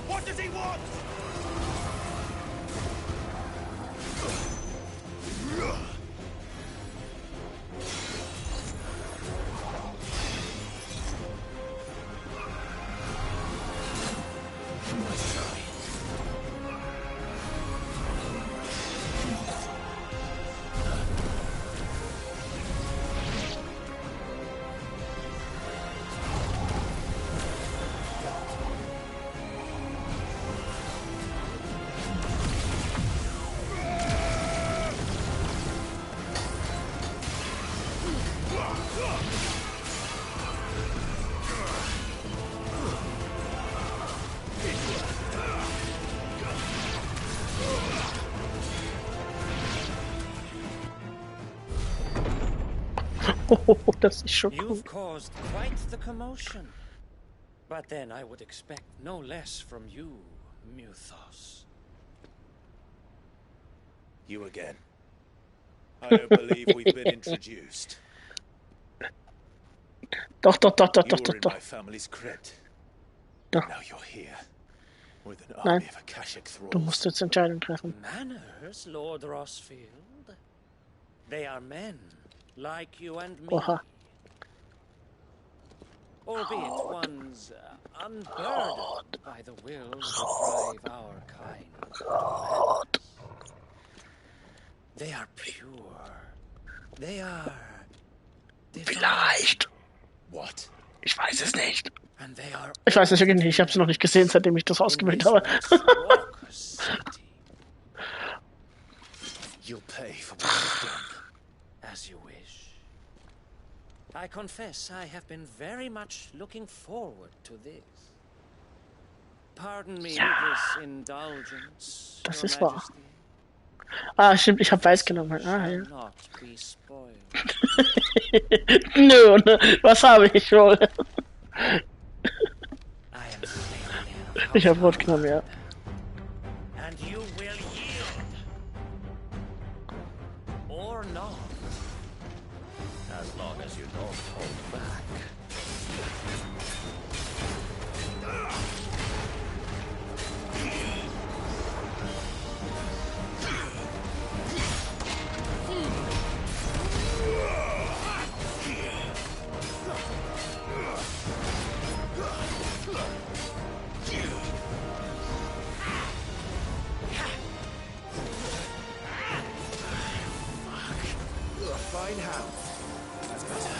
What does he want? Das ist schon cool. You've caused quite the commotion. But then I would expect no less from you, Muthos. You again. I don't believe we've been introduced. Doch. You were in my family's crypt. Doch. Now you're here. With an Nein. army of Akashic thralls. Du musst jetzt Entscheidungen treffen. Manners, Lord Rossfield. They are men, like you and me. Oha. Albeit ones unburdened by the wills that drive our kind to madness. They are pure. They are divine. Vielleicht. What? Ich weiß es nicht. And they are Ich weiß es wirklich nicht. Ich habe sie noch nicht gesehen, seitdem ich das ausgewählt habe. You'll pay for what you've done. As you wish. I confess I have been very much looking forward to this. Pardon me Ja, this indulgence, das Your ist wahr. Majesty. Ah, stimmt, ich habe weiß genommen. Ah, ja. Not be spoiled. Nun, was habe ich wohl? Ich habe rot genommen, ja. And you will yield. Or not. As long as you don't hold back. Fine hand. That's better.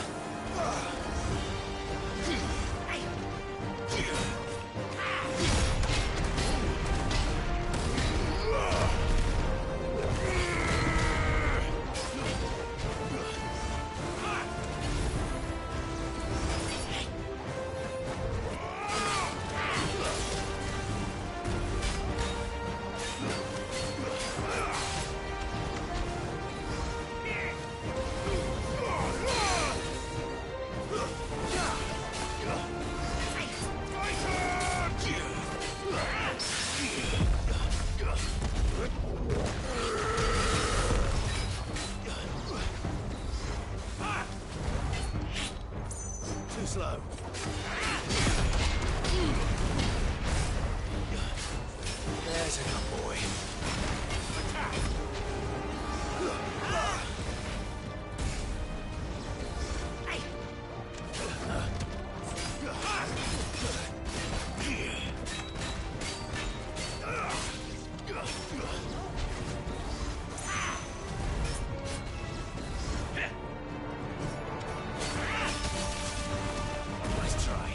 Too slow. There's a good boy. Nice try.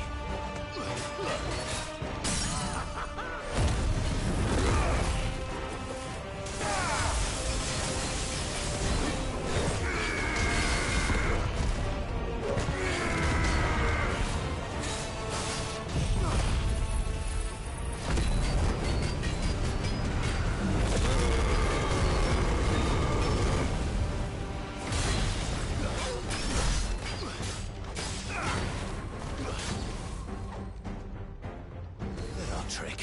Little trick.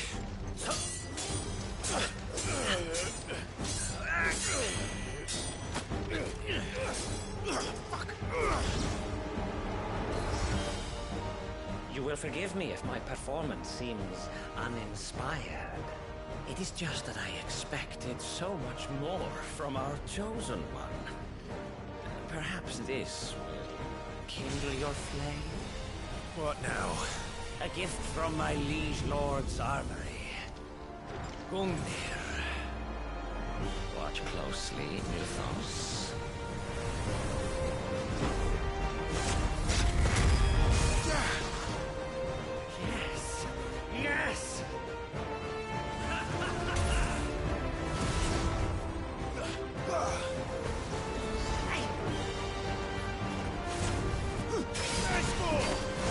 You will forgive me if my performance seems uninspired. It is just that I expected so much more from our chosen one. Perhaps this will kindle your flame? What now? A gift from my liege lord's armory. Gungnir. Watch closely, Mythos. Yes! Yes!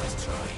Nice try.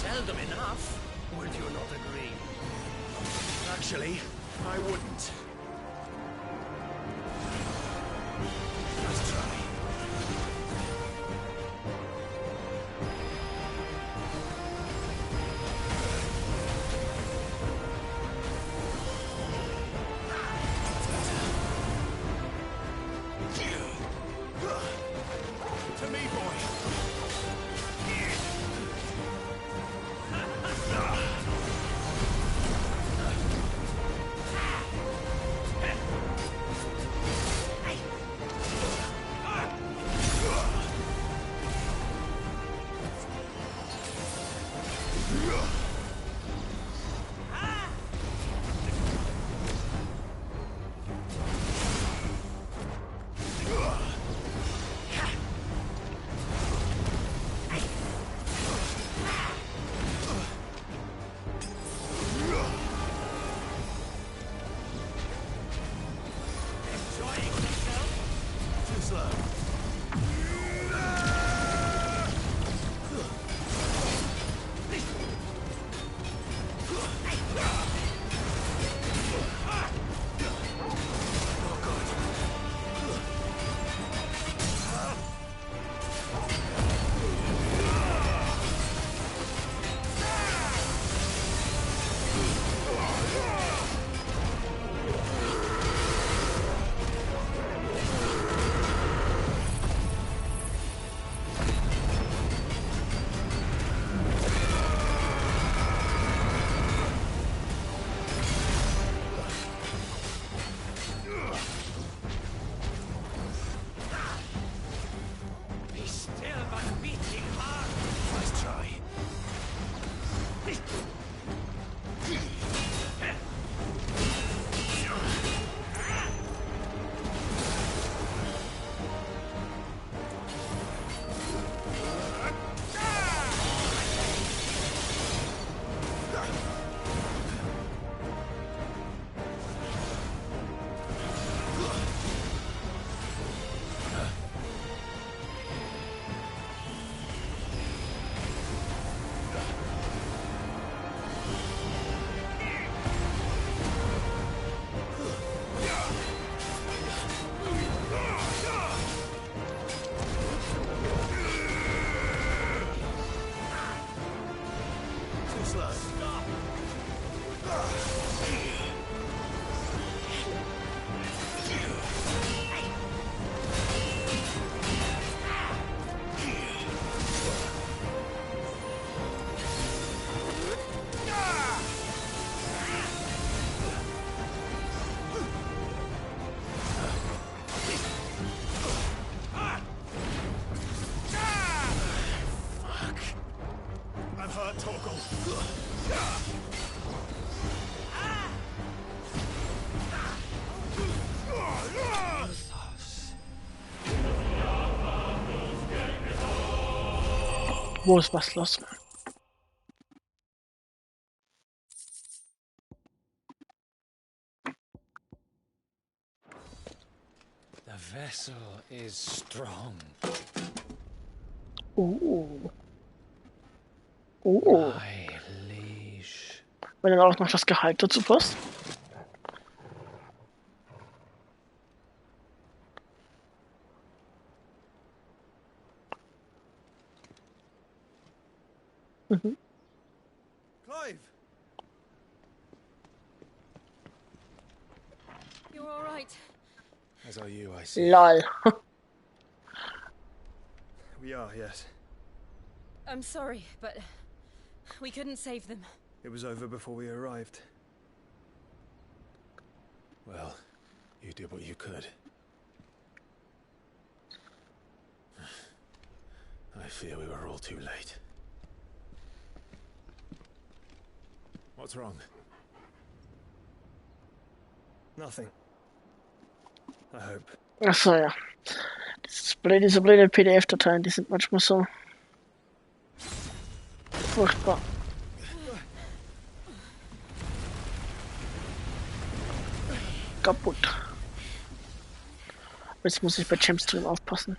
seldom enough. Would you not agree? Actually, I wouldn't. Let's try. To me, boy. Wo ist was los? The vessel is strong. My liege. Wenn dann auch noch das Gehalt dazu passt. Mhm. Clive! You're all right. As are you, I see. Lol. We are, yes. I'm sorry, but we couldn't save them. It was over before we arrived. Well, you did what you could. I fear we were all too late. What's wrong? Nothing. I hope. Achso, ja. Diese blöde PDF-Dateien, die sind manchmal so furchtbar. Kaputt. Jetzt muss ich bei Gemstream aufpassen.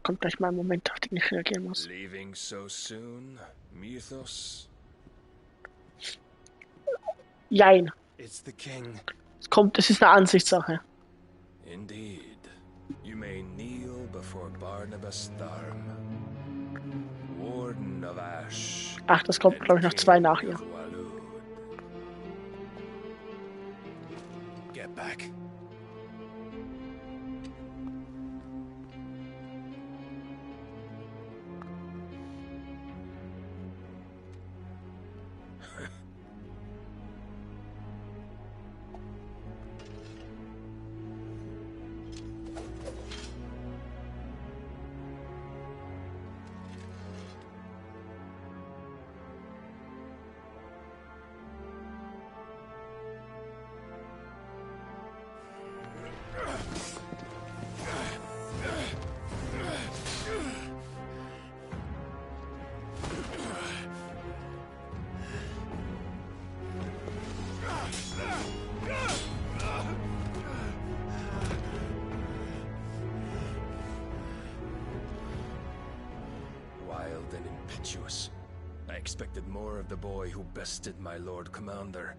kommt gleich mal ein Moment, auf den ich reagieren muss. Leaving so soon, Mythos? Jein. It's the king. Es ist eine Ansichtssache. Indeed. You may kneel before Barnabas Tharm, Warden of Ash. Ach, das kommt, glaube ich, noch 2 nach ihr. Get back. Wild and impetuous. I expected more of the boy who bested my Lord Commander.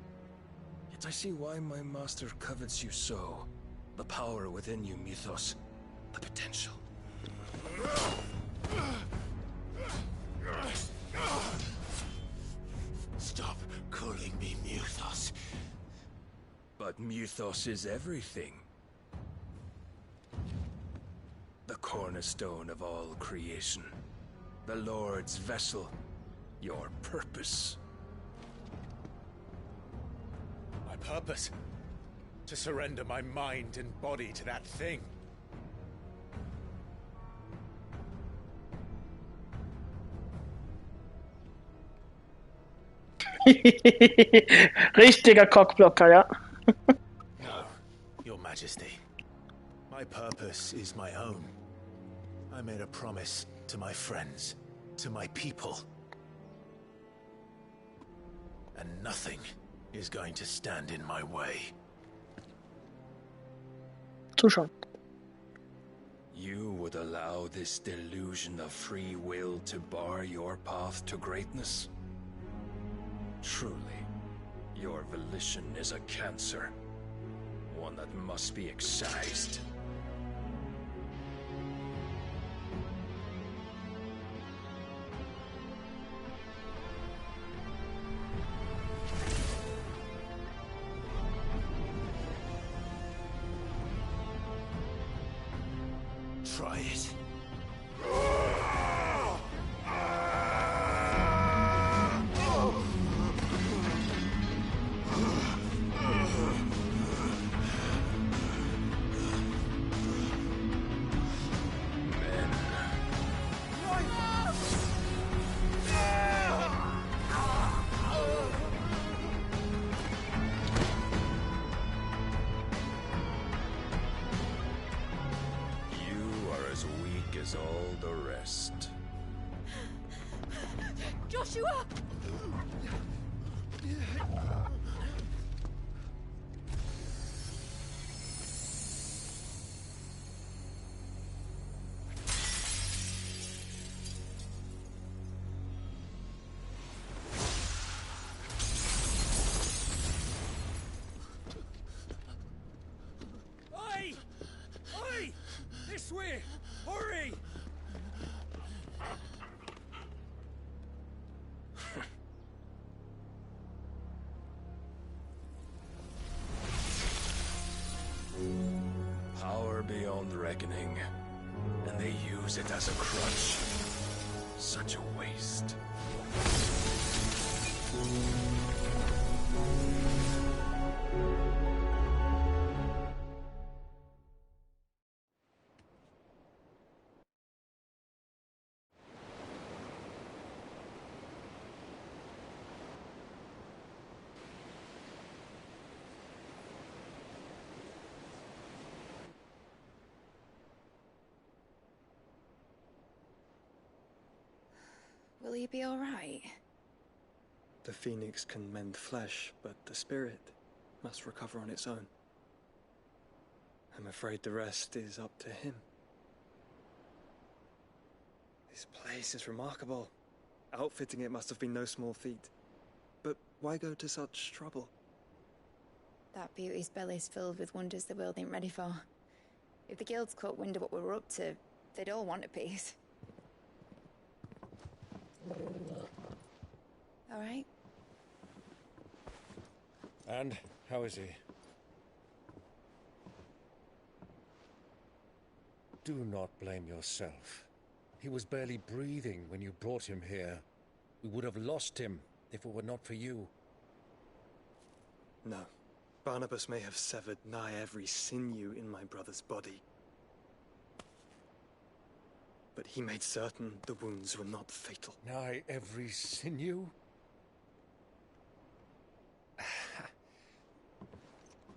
Yet I see why my master covets you so. The power within you, Mythos. The potential. Stop calling me Mythos. But Mythos is everything. The cornerstone of all creation. The Lord's vessel. Your purpose. My purpose? To surrender my mind and body to that thing. Richtiger Cockblocker, ja. No, Your Majesty. My purpose is my own. I made a promise to my friends, to my people. And nothing is going to stand in my way. Zuschauen. You would allow this delusion of free will to bar your path to greatness? Truly, your volition is a cancer. One that must be excised. Try it. As all the rest. Joshua! Oi! Oi! This way! Hurry! Power beyond reckoning, and they use it as a crutch. Such a waste. Will he be all right? The phoenix can mend flesh, but the spirit must recover on its own. I'm afraid the rest is up to him. This place is remarkable. Outfitting it must have been no small feat. But why go to such trouble? That beauty's belly's filled with wonders the world ain't ready for. If the guilds caught wind of what we were up to, they'd all want a piece. All right? And how is he? Do not blame yourself. He was barely breathing when you brought him here. We would have lost him if it were not for you. No. Barnabas may have severed nigh every sinew in my brother's body. But he made certain the wounds were not fatal. Nigh every sinew?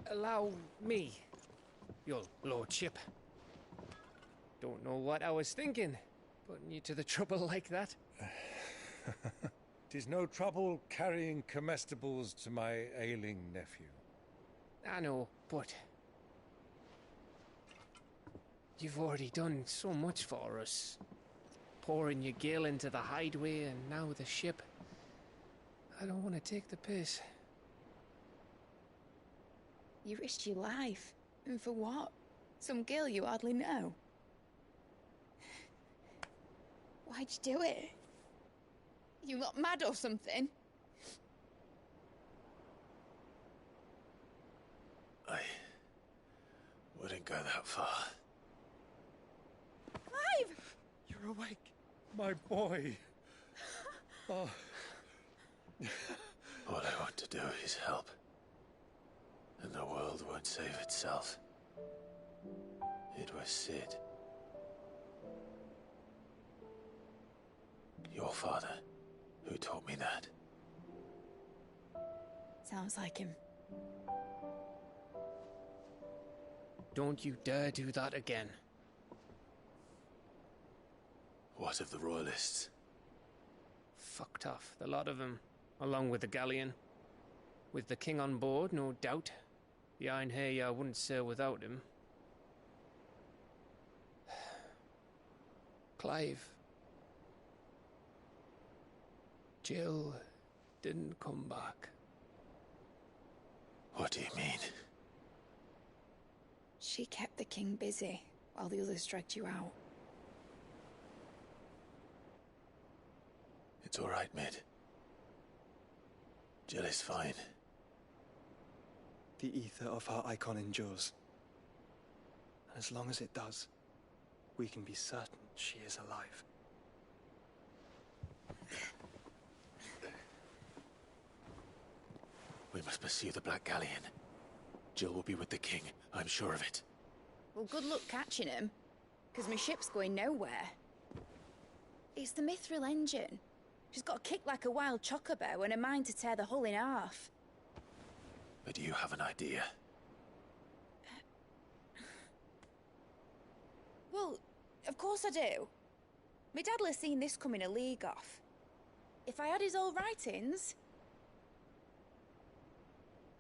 Allow me, your lordship. Don't know what I was thinking, putting you to the trouble like that. 'Tis no trouble carrying comestibles to my ailing nephew. I know, but you've already done so much for us. Pouring your gil into the hideaway and now the ship. I don't want to take the piss. You risked your life. And for what? Some girl you hardly know. Why'd you do it? You not mad or something? I wouldn't go that far. Clive! You're awake, my boy. Oh. All I want to do is help. And the world won't save itself. It was Sid. Your father, who taught me that. Sounds like him. Don't you dare do that again. What of the Royalists? Fucked off, the lot of them, along with the galleon. With the king on board, no doubt. The Iron Hair wouldn't sail without him. Clive. Jill didn't come back. What do you mean? She kept the king busy while the others dragged you out. It's all right, Mid. Jill is fine. The ether of her icon endures. And as long as it does, we can be certain she is alive. We must pursue the Black Galleon. Jill will be with the king, I'm sure of it. Well, good luck catching him, because my ship's going nowhere. It's the Mithril engine. She's got a kick like a wild chocobo and a mind to tear the hull in half. But do you have an idea? Well, of course I do. My dad'll have seen this coming a league off. If I had his old writings...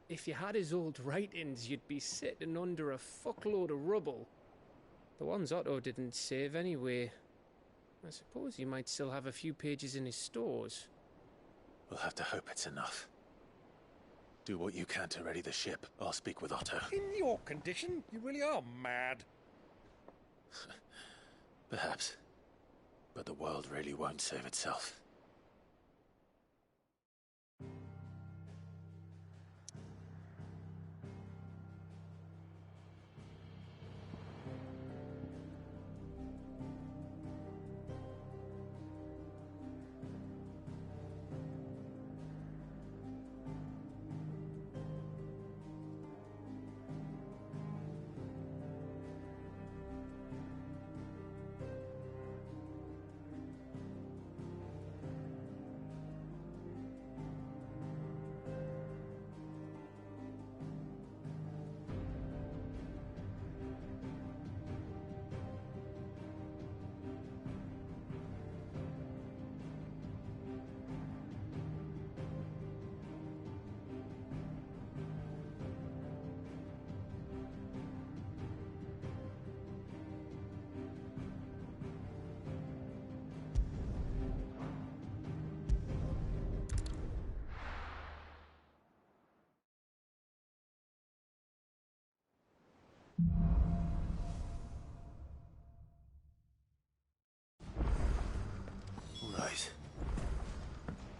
If you had his old writings, you'd be sitting under a fuckload of rubble. The ones Otto didn't save anyway. I suppose he might still have a few pages in his stores. We'll have to hope it's enough. Do what you can to ready the ship. I'll speak with Otto. In your condition, you really are mad. Perhaps. But the world really won't save itself.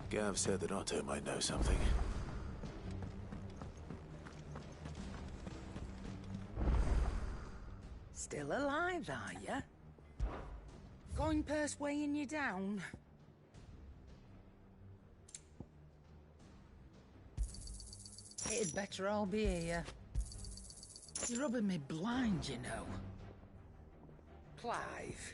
Gav said that Otto might know something. Still alive, are you? Going purse weighing you down? It'd better all be here. You're rubbing me blind, you know. Clive.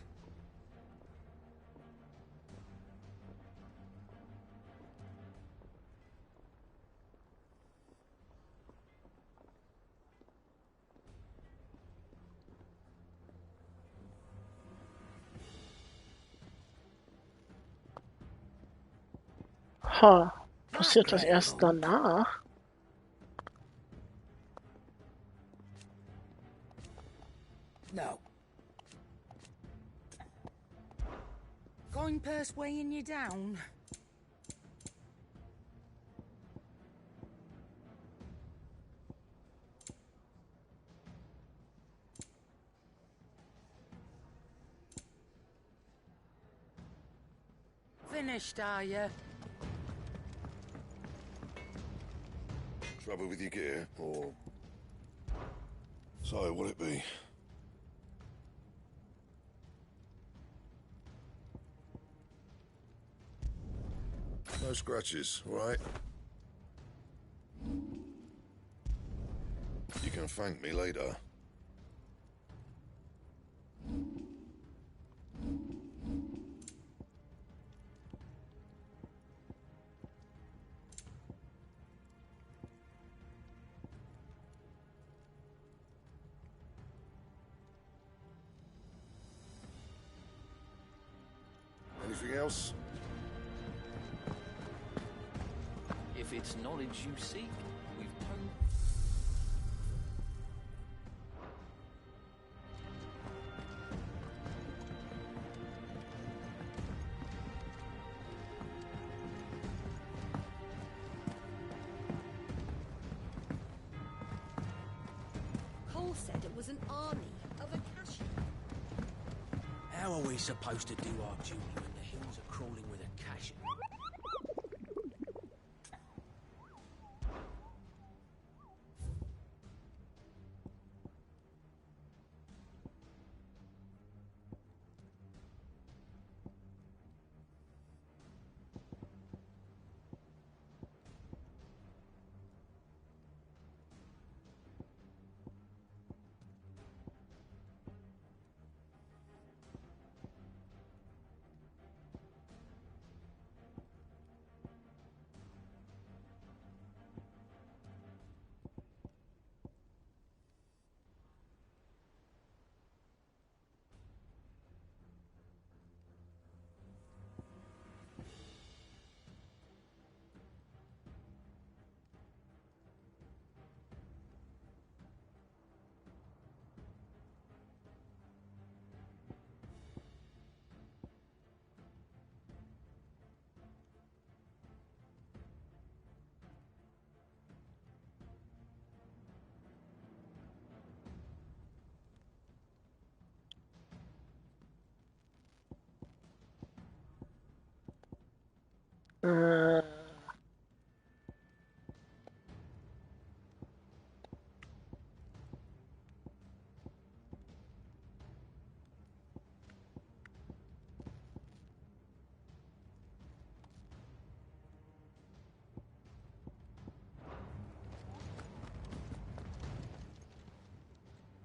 Ha, passiert das erst danach? No. Going purse weighing you down? Finished, are you? Trouble with your gear, or... So, what'll it be? No scratches, all right? You can thank me later. Anything else? If it's knowledge you seek, we've turned... Cole said it was an army of Akashi. How are we supposed to do our duty when the hills are crawling with a cache?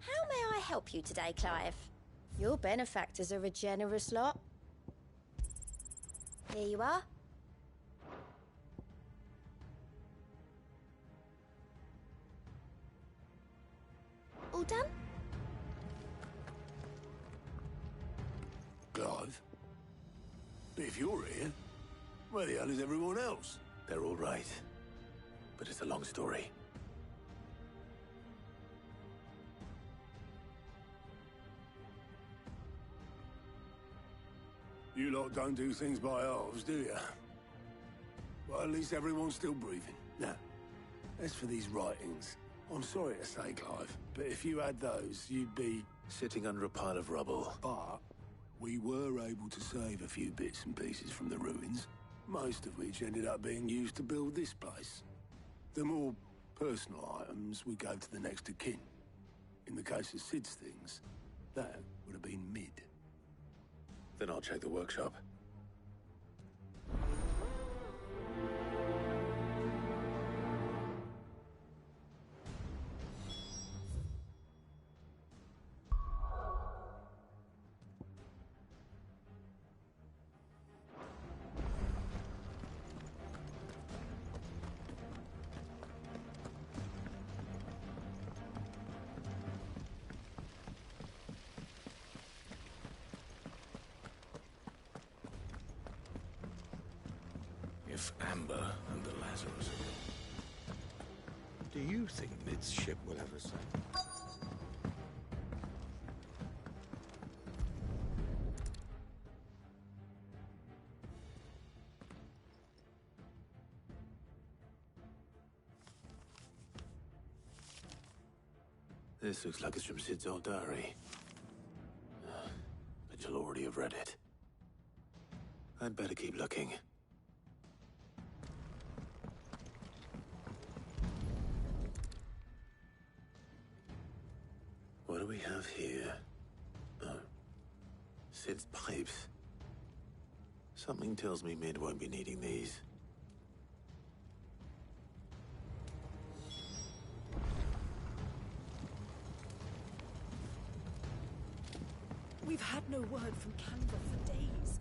How may I help you today, Clive? Your benefactors are a generous lot. Here you are. All done? Clive? But if you're here, where the hell is everyone else? They're all right. But it's a long story. You lot don't do things by halves, do you? Well, at least everyone's still breathing. Now, as for these writings, I'm sorry to say, Clive, but if you had those, you'd be... sitting under a pile of rubble. But we were able to save a few bits and pieces from the ruins. most of which ended up being used to build this place. The more personal items would go to the next of kin. In the case of Sid's things, that would have been Mid. Then I'll check the workshop. If Amber and the Lazarus are gone, do you think Mid's ship will ever sail? This looks like it's from Sid's old diary. But you'll already have read it. I'd better keep looking. What do we have here? Oh. Sid's pipes. Something tells me Mid won't be needing these. We've had no word from Canva for days.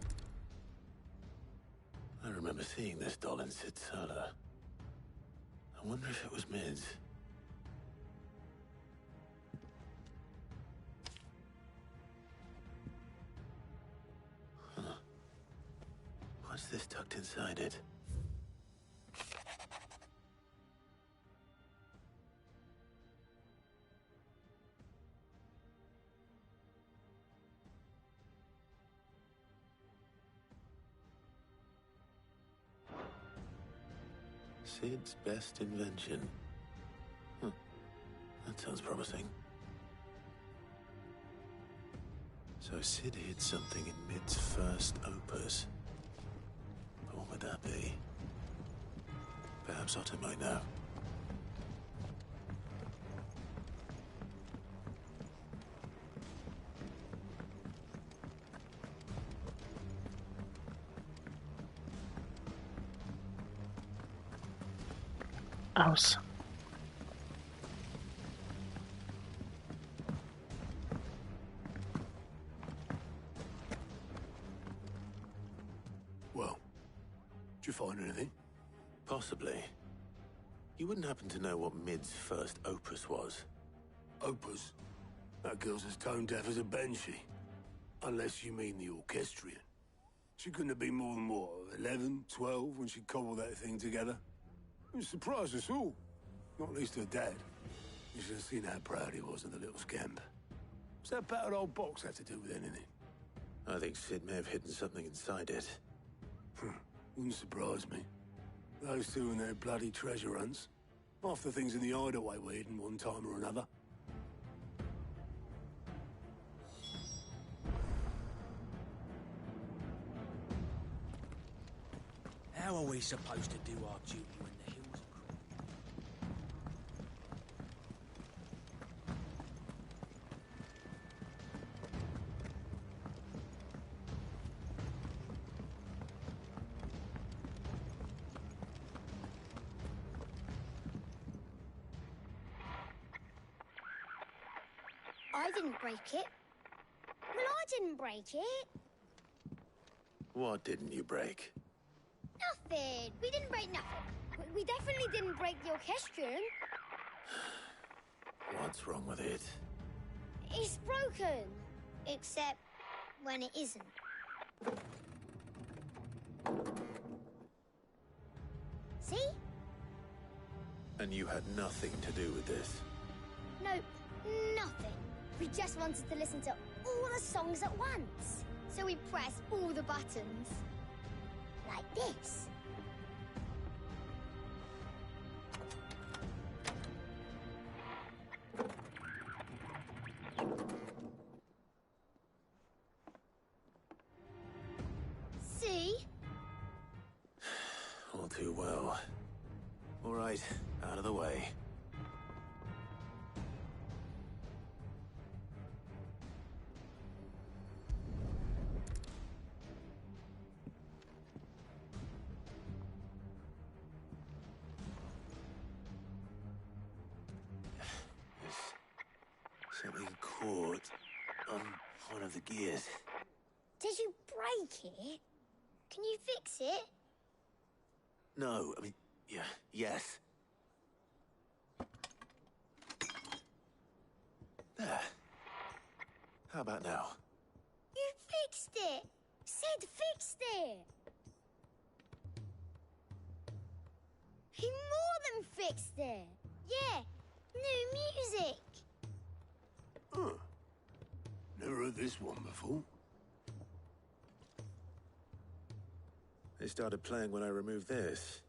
I remember seeing this doll in Sid's cellar. I wonder if it was Mid's. Huh. What's this tucked inside it? Sid's best invention. Huh. That sounds promising. So Sid hid something in Mid's first opus. What would that be? Perhaps Otto might know. Aus. Well, did you find anything? Possibly. You wouldn't happen to know what Mid's first opus was? Opus? That girl's as tone deaf as a banshee. Unless you mean the orchestrion. She couldn't have been more than, what, 11, 12 when she cobbled that thing together? It surprised us all. Not least her dad. You should have seen how proud he was of the little scamp. What's that battered old box have to do with anything? I think Sid may have hidden something inside it. Wouldn't surprise me. Those two and their bloody treasure hunts. Half the things in the hideaway were hidden one time or another. How are we supposed to do our duty when the hills are I didn't break it. Well, I didn't break it. What didn't you break? Nothing. We didn't break nothing. We definitely didn't break the orchestrion. What's wrong with it? It's broken. Except when it isn't. See? And you had nothing to do with this? Nope, nothing. We just wanted to listen to all the songs at once. So we pressed all the buttons. Like this. See? all too well. All right, out of the way. Something caught on one of the gears. Did you break it? Can you fix it? No, I mean, yeah, yes. There. How about now? You fixed it! Sid fixed it! He more than fixed it! Yeah, new music! Huh. Never heard this one before. They started playing when I removed this.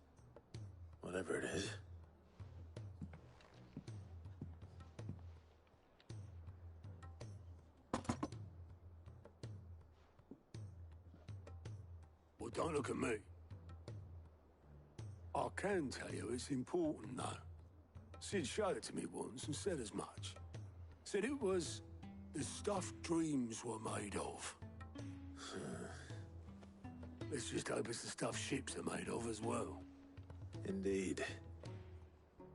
Whatever it is. Well, don't look at me. I can tell you it's important, though. Sid showed it to me once and said as much. Said it was the stuff dreams were made of. Let's just hope it's the stuff ships are made of as well. Indeed.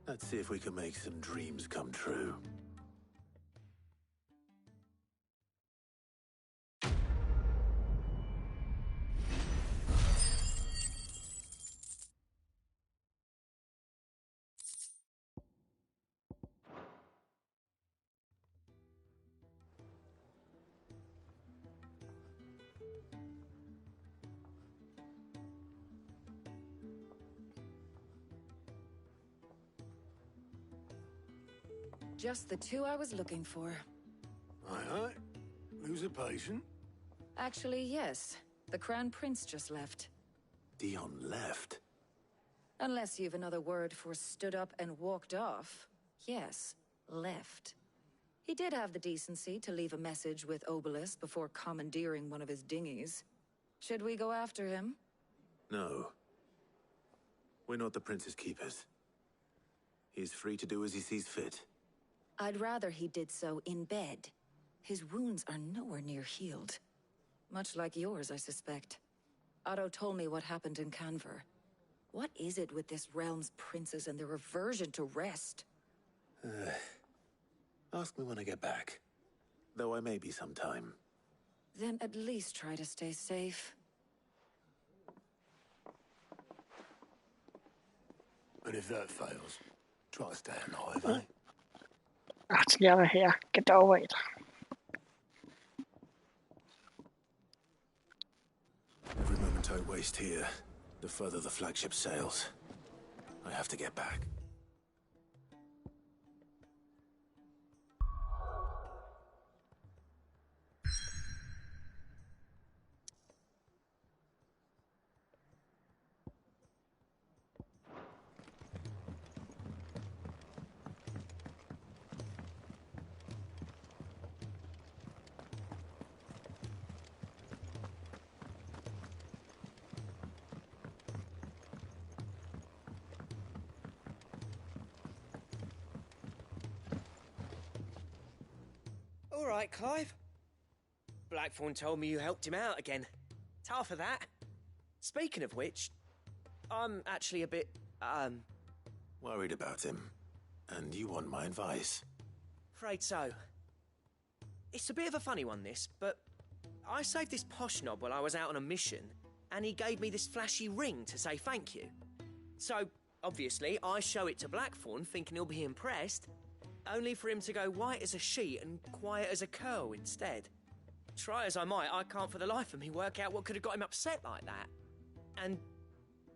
Let's see if we can make some dreams come true. Just the two I was looking for. Aye, aye. Lose a patient? Actually, yes. The Crown Prince just left. Dion left? Unless you've another word for stood up and walked off. Yes, left. He did have the decency to leave a message with Obelisk before commandeering one of his dinghies. Should we go after him? No. We're not the Prince's keepers. He's free to do as he sees fit. I'd rather he did so in bed. His wounds are nowhere near healed. Much like yours, I suspect. Otto told me what happened in Canver. What is it with this realm's princes and their aversion to rest? Ask me when I get back. Though I may be sometime. Then at least try to stay safe. And if that fails, try to stay alive, eh? together here. Get over it. Every moment I waste here, the further the flagship sails. I have to get back. All right, Clive. Blackthorn told me you helped him out again. Tough for that. Speaking of which, I'm actually a bit, Worried about him. And you want my advice? afraid so. It's a bit of a funny one, this, but I saved this posh knob while I was out on a mission, and he gave me this flashy ring to say thank you. So, obviously, I show it to Blackthorn, thinking he'll be impressed, only for him to go white as a sheet and quiet as a curl instead. Try as I might, I can't for the life of me work out what could have got him upset like that. And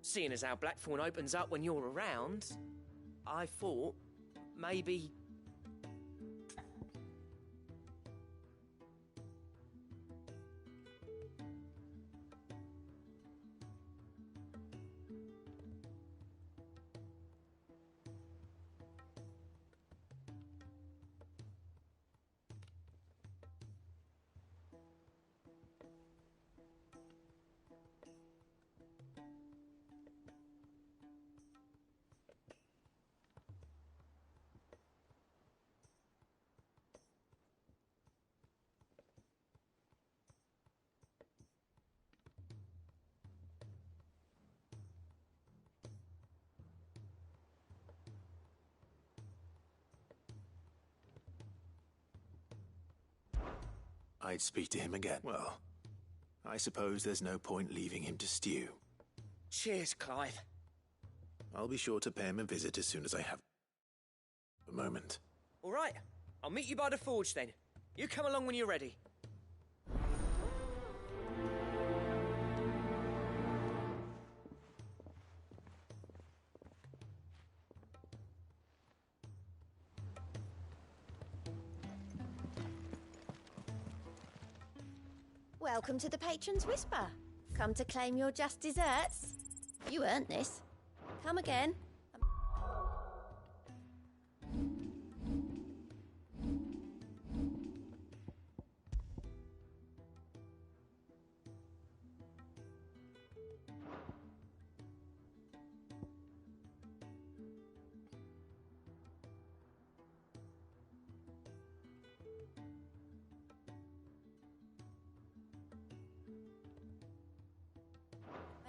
seeing as how Blackthorn opens up when you're around, I thought maybe... I'd speak to him again. Well, I suppose there's no point leaving him to stew. Cheers, Clive. I'll be sure to pay him a visit as soon as I have a moment. All right, I'll meet you by the forge then. You come along when you're ready. Welcome to the Patron's Whisper. Come to claim your just desserts? You earned this. Come again.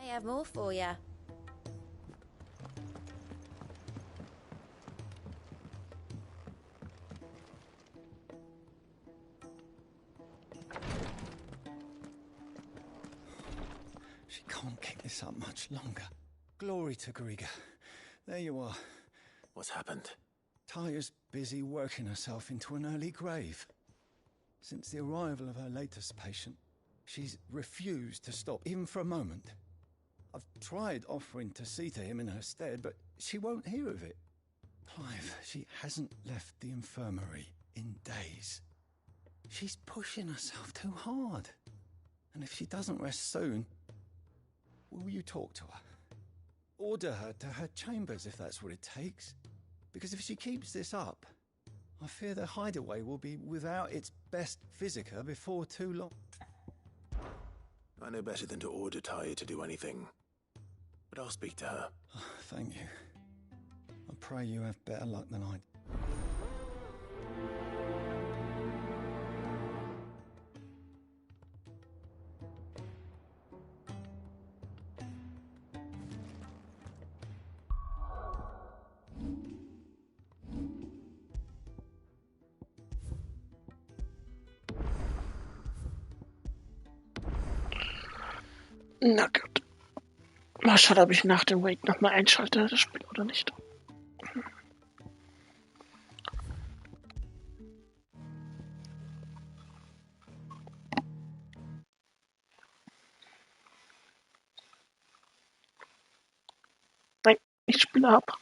May have more for you. She can't keep this up much longer. Glory to Griga. There you are. What's happened? Talia's busy working herself into an early grave. Since the arrival of her latest patient, she's refused to stop, even for a moment. I've tried offering to see to him in her stead, but she won't hear of it. Clive, she hasn't left the infirmary in days. She's pushing herself too hard. And if she doesn't rest soon, will you talk to her? Order her to her chambers if that's what it takes. Because if she keeps this up, I fear the hideaway will be without its best physica before too long. I know better than to order Talia to do anything. But I'll speak to her. Oh, thank you. I pray you have better luck than I. Na gut. Mal schauen, ob ich nach dem Raid nochmal einschalte, das Spiel oder nicht. Nein, ich spiele ab.